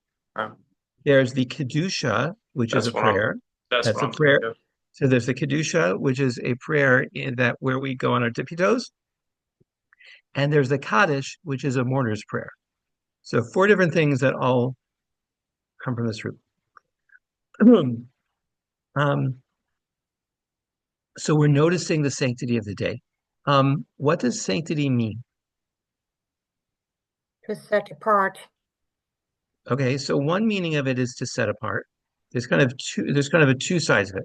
There's the Kedusha, which is a prayer. That's a prayer. So there's the Kedusha, which is a prayer where we go on our tippy toes. and there's the Kaddish, which is a mourner's prayer. So four different things that all come from this root. Um, so we're noticing the sanctity of the day. What does sanctity mean? To set apart. Okay, so one meaning of it is to set apart. There's kind of a two sides of it.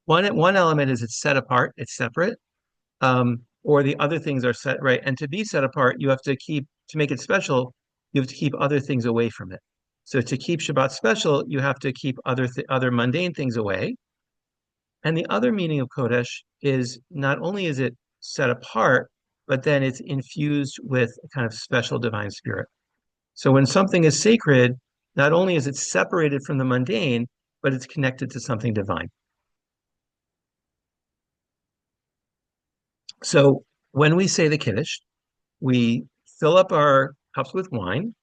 One element is it's set apart, it's separate, or the other things are set right. And to be set apart, you have to make it special, you have to keep other things away from it. So to keep Shabbat special, you have to keep other mundane things away. And the other meaning of Kodesh is not only is it set apart, but then it's infused with a kind of special divine spirit. So when something is sacred, not only is it separated from the mundane, but it's connected to something divine. So when we say the Kiddush, we fill up our cups with wine.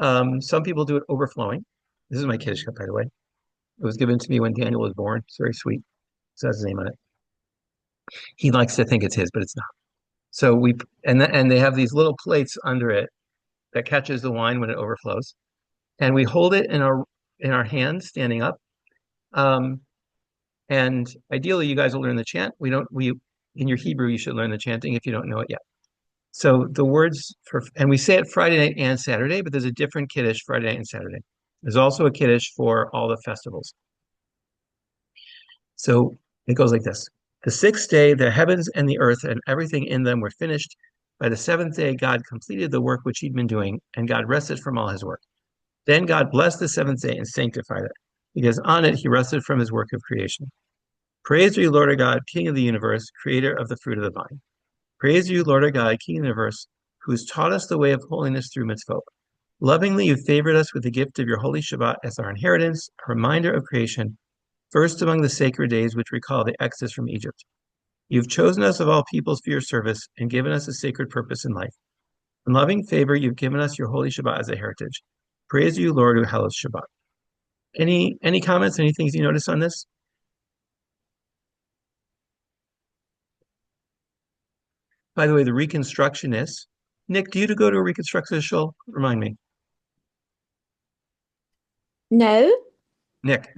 Some people do it overflowing. This is my Kiddush cup, by the way. It was given to me when Daniel was born. It's very sweet. It has his name on it. He likes to think it's his, but it's not. So and they have these little plates under it that catches the wine when it overflows, and we hold it in our hands, standing up. And ideally, you guys will learn the chant. We in your Hebrew, you should learn the chanting if you don't know it yet. So the words and we say it Friday night and Saturday, but there's a different Kiddush Friday night and Saturday. There's also a Kiddush for all the festivals. So it goes like this. The sixth day, the heavens and the earth and everything in them were finished. By the seventh day, God completed the work which he'd been doing, and God rested from all his work. Then God blessed the seventh day and sanctified it, because on it he rested from his work of creation. Praise you, Lord our God, King of the universe, creator of the fruit of the vine. Praise you, Lord our God, King of the universe, who has taught us the way of holiness through Mitzvah. Lovingly, you favored us with the gift of your holy Shabbat as our inheritance, a reminder of creation, first among the sacred days which recall the exodus from Egypt. You've chosen us of all peoples for your service and given us a sacred purpose in life. In loving favor, you've given us your holy Shabbat as a heritage. Praise you, Lord, who hallows Shabbat. Any comments, any things you notice on this? By the way, the Reconstructionists. Nick, do you go to a Reconstructionist shul? Remind me. No. Nick.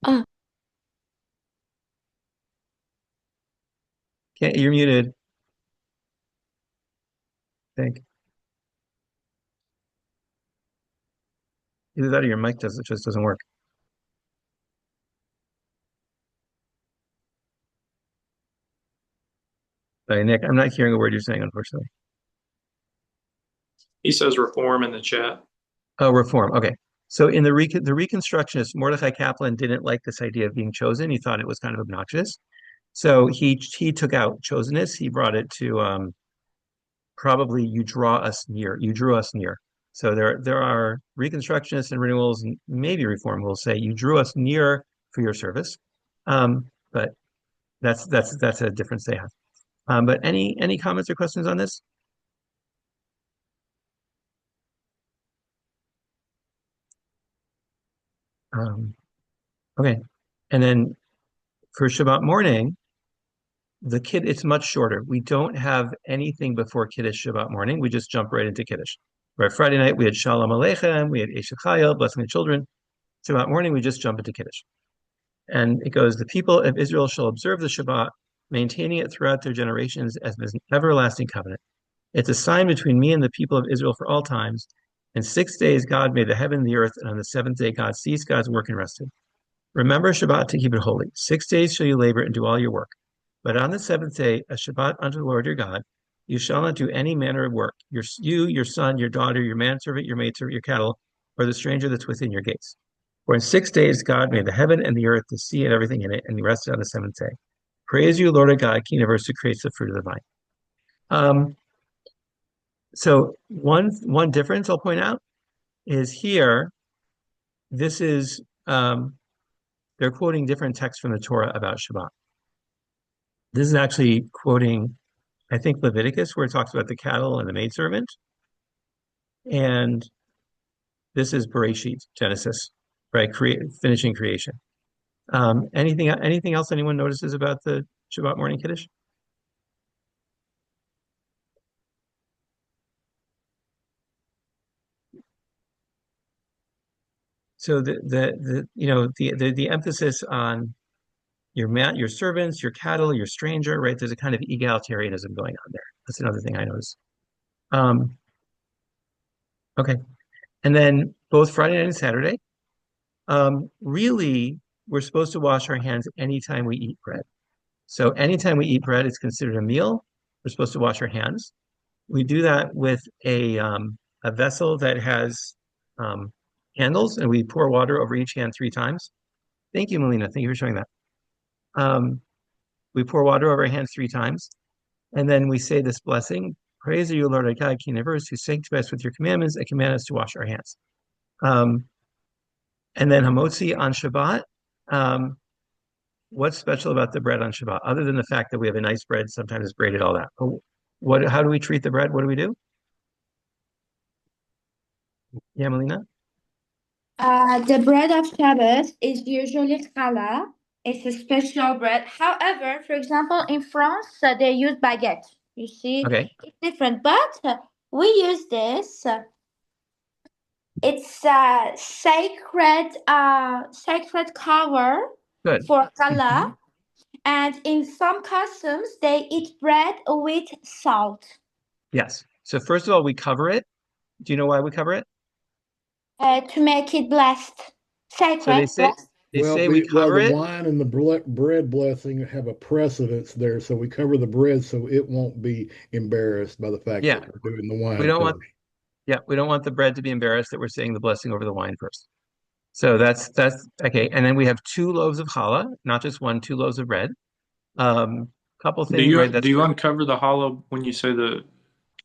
Oh. You're muted. I think. Either that or your mic just doesn't work. Sorry, Nick, I'm not hearing a word you're saying, unfortunately. He says reform in the chat. Oh, reform. Okay. So in the Reconstructionists, Mordechai Kaplan didn't like this idea of being chosen. He thought it was kind of obnoxious. So he took out chosenness. He brought it to probably you draw us near. You drew us near. So there are Reconstructionists and renewals and maybe reform will say you drew us near for your service. But that's a difference they have. But any comments or questions on this? Okay. And then for Shabbat morning, it's much shorter. We don't have anything before Kiddush Shabbat morning. We just jump right into Kiddush. Right. Friday night, we had Shalom Aleichem, we had Eshachayel, blessing the children. Shabbat morning, we just jump into Kiddush. And it goes, the people of Israel shall observe the Shabbat, maintaining it throughout their generations as an everlasting covenant. It's a sign between me and the people of Israel for all times. In 6 days, God made the heaven and the earth, and on the seventh day, God ceased God's work and rested. Remember Shabbat to keep it holy. 6 days shall you labor and do all your work. But on the seventh day, a Shabbat unto the Lord your God, you shall not do any manner of work. Your son, your daughter, your manservant, your maidservant, your cattle, or the stranger that's within your gates. For in 6 days God made the heaven and the earth, the sea and everything in it, and he rested on the seventh day. Praise you, Lord our God, King of the universe, who creates the fruit of the vine. So one difference I'll point out is here, this is they're quoting different texts from the Torah about Shabbat. This is actually quoting, I think, Leviticus, where it talks about the cattle and the maidservant. And this is Bereshit, Genesis, right? Finishing creation. Anything else anyone notices about the Shabbat morning Kiddush? So the emphasis on your servants, your cattle, your stranger, right? There's a kind of egalitarianism going on there. That's another thing I noticed. Um, okay. And then both Friday night and Saturday, really, we're supposed to wash our hands anytime we eat bread. So anytime we eat bread, it's considered a meal. We're supposed to wash our hands. We do that with a vessel that has um, handles, and we pour water over each hand 3 times. Thank you, Melina. Thank you for showing that. Um, we pour water over our hands 3 times, and then we say this blessing: "Praise are you, Lord our God, King of the universe, who sanctifies us with your commandments and command us to wash our hands." Um, and then Hamotzi on Shabbat. Um, what's special about the bread on Shabbat, other than the fact that we have a nice bread, sometimes braided, all that? What? How do we treat the bread? What do we do? Yeah, Melina? The bread of Shabbos is usually challah. It's a special bread. However, for example, in France, they use baguette. You see, Okay, it's different. But we use this. It's a sacred cover good. for challah. Mhm. And in some customs, they eat bread with salt Yes. So first of all, we cover it. Do you know why we cover it? to make it blessed, So they sacred, say blessed. they say we Well, cover the it. wine and the bread blessing have a precedence there, so we cover the bread so it won't be embarrassed by the fact Yeah, that we're doing the we wine don't want first. we don't want the bread to be embarrassed that we're saying the blessing over the wine first. So that's okay. And then we have 2 loaves of challah, not just one, 2 loaves of bread. Couple Do things, right? you That's do you uncover the hollow when you say the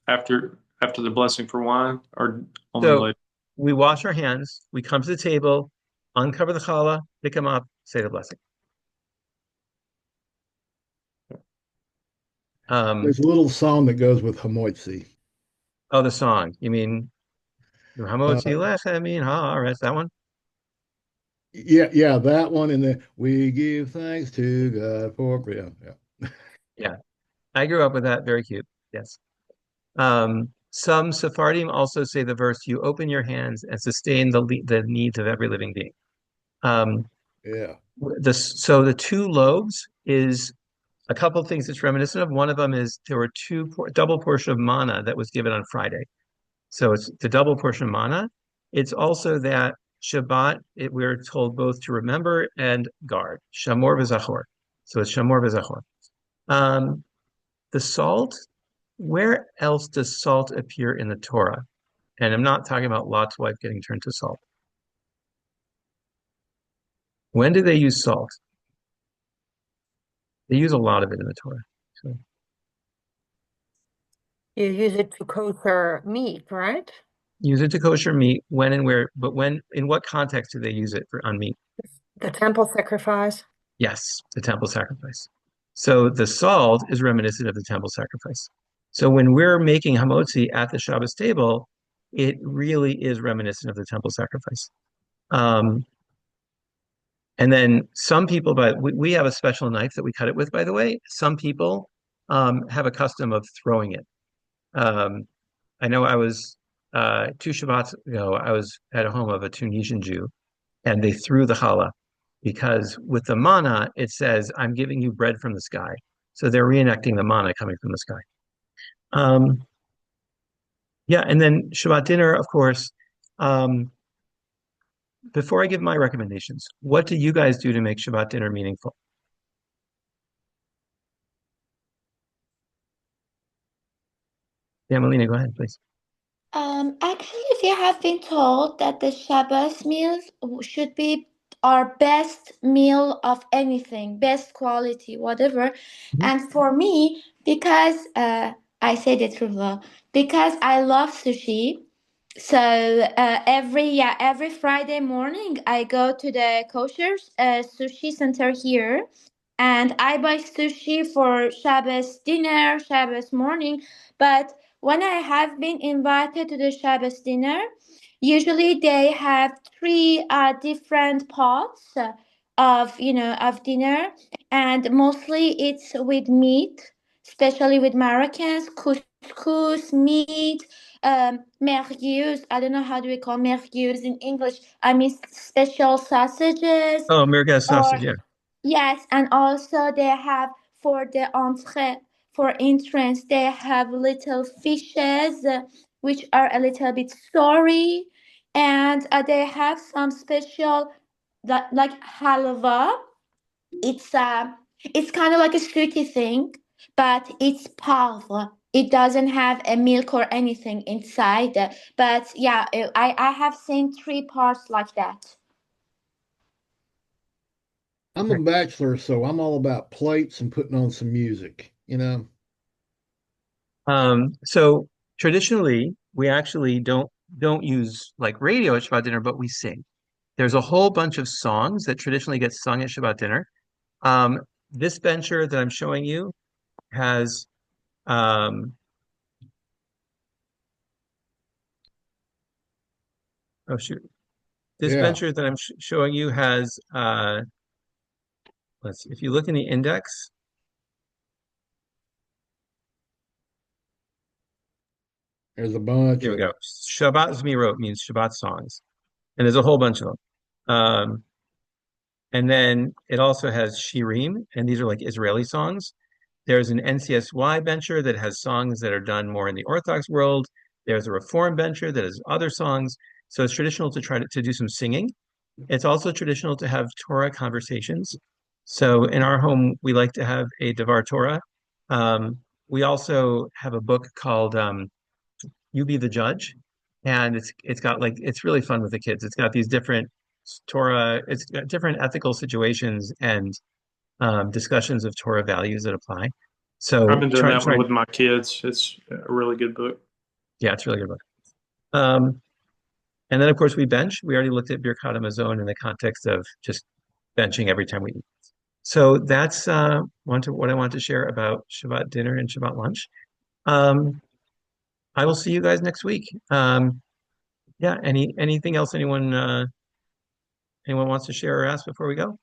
after the blessing for wine, or only so later? we wash our hands, we come to the table, uncover the challah, pick them up, say the blessing. Um, There's a little song that goes with Hamoitzi. oh, the song. You mean Uh, Hamotzi Lechem Haaretz, that one? yeah, that one, and then we give thanks to God for yeah. Yeah, I grew up with that. Very cute. Yes. Some Sephardim also say the verse, "You open your hands and sustain the needs of every living being." Um, Yeah. so the 2 loaves is a couple of things it's reminiscent of. One of them is there were double portion of manna that was given on Friday. So it's the double portion of manna. It's also that Shabbat, we're told both to remember and guard. Shamor v'zachor. So it's Shamor v'zachor. Um, the salt, where else does salt appear in the Torah? And I'm not talking about Lot's wife getting turned to salt. When do they use salt? They use a lot of it in the Torah. So You use it to kosher meat, right? use it to kosher meat when and where, but in what context do they use it on meat? The temple sacrifice. Yes, the temple sacrifice. So the salt is reminiscent of the temple sacrifice. So when we're making hamotzi at the Shabbos table, it really is reminiscent of the temple sacrifice. Um, and then some people, but we have a special knife that we cut it with, by the way. Some people have a custom of throwing it. Um, I know I was 2 Shabbats ago, I was at a home of a Tunisian Jew, and they threw the challah because with the manna, it says, I'm giving you bread from the sky. So they're reenacting the manna coming from the sky. Um, yeah, and then Shabbat dinner, of course. Um, before I give my recommendations, what do you guys do to make Shabbat dinner meaningful? Yeah, Melina, go ahead, please. Actually, we have been told that the Shabbos meals should be our best meal of anything, best quality, whatever. Mhm. And for me, because I say the truth, because I love sushi. So every Friday morning I go to the kosher sushi center here, and I buy sushi for Shabbos dinner, Shabbos morning. But when I have been invited to the Shabbos dinner, usually they have three different pots of of dinner, and mostly it's with meat, especially with Moroccans, couscous, meat, merguez. I don't know how do we call merguez in English. I mean special sausages Oh, merguez or sausage, yeah. yes, and also they have for the entrée, for entrance, they have little fishes which are a little bit sorry, and they have some special like halwa. It's kind of like a sticky thing, but it's parve. It doesn't have a milk or anything inside. But yeah, I have seen three parts like that. I'm a bachelor, so I'm all about plates and putting on some music, you know. So traditionally, we actually don't use like radio at Shabbat dinner, but we sing. There's a whole bunch of songs that traditionally get sung at Shabbat dinner. Um, this bencher that I'm showing you has um, oh shoot, this Yeah, bencher that I'm showing you has let's see, if you look in the index, there's a bunch here we of go. them. Shabbat Zmirot means Shabbat songs, and there's a whole bunch of them. And then it also has Shirim, and these are like Israeli songs. There's an NCSY bencher that has songs that are done more in the Orthodox world. There's a Reform bencher that has other songs. So it's traditional to try to do some singing. It's also traditional to have Torah conversations. So in our home, we like to have a Devar Torah. We also have a book called You Be the Judge, and it's got like it's really fun with the kids. It's got these different Torah, it's got different ethical situations and discussions of Torah values that apply. I've So been doing that one with my kids. It's a really good book. yeah, it's a really good book. Um, and then of course we bench. We already looked at Birkat Hamazon in the context of just benching every time we eat. So that's what I want to share about Shabbat dinner and Shabbat lunch. Um, I will see you guys next week. Yeah, anything else anyone wants to share or ask before we go?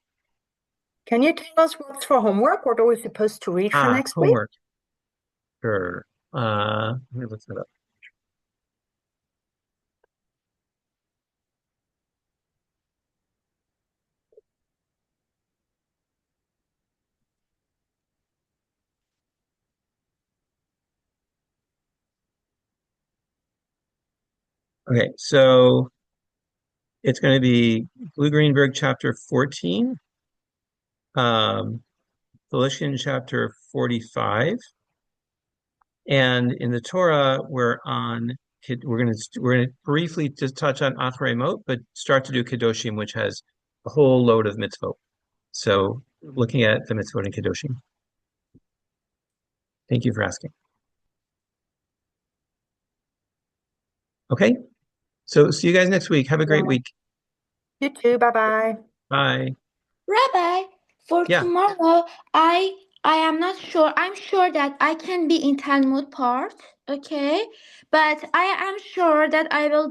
Can you tell us what's for homework? What are we supposed to read for next week? Homework. Sure. Let me look that up. Okay, so it's going to be Blue Greenberg chapter 14, um, Philippians chapter 45, and in the Torah we're gonna briefly just touch on Achrei Mot, but start to do Kedoshim, which has a whole load of mitzvot. So looking at the mitzvot in Kedoshim. Thank you for asking. Okay, so see you guys next week. Have a great week. You too. Bye-bye. Bye. Rabbi, for Yeah. tomorrow, I am not sure. I'm sure that I can be in Talmud part, okay? But I am sure that I will do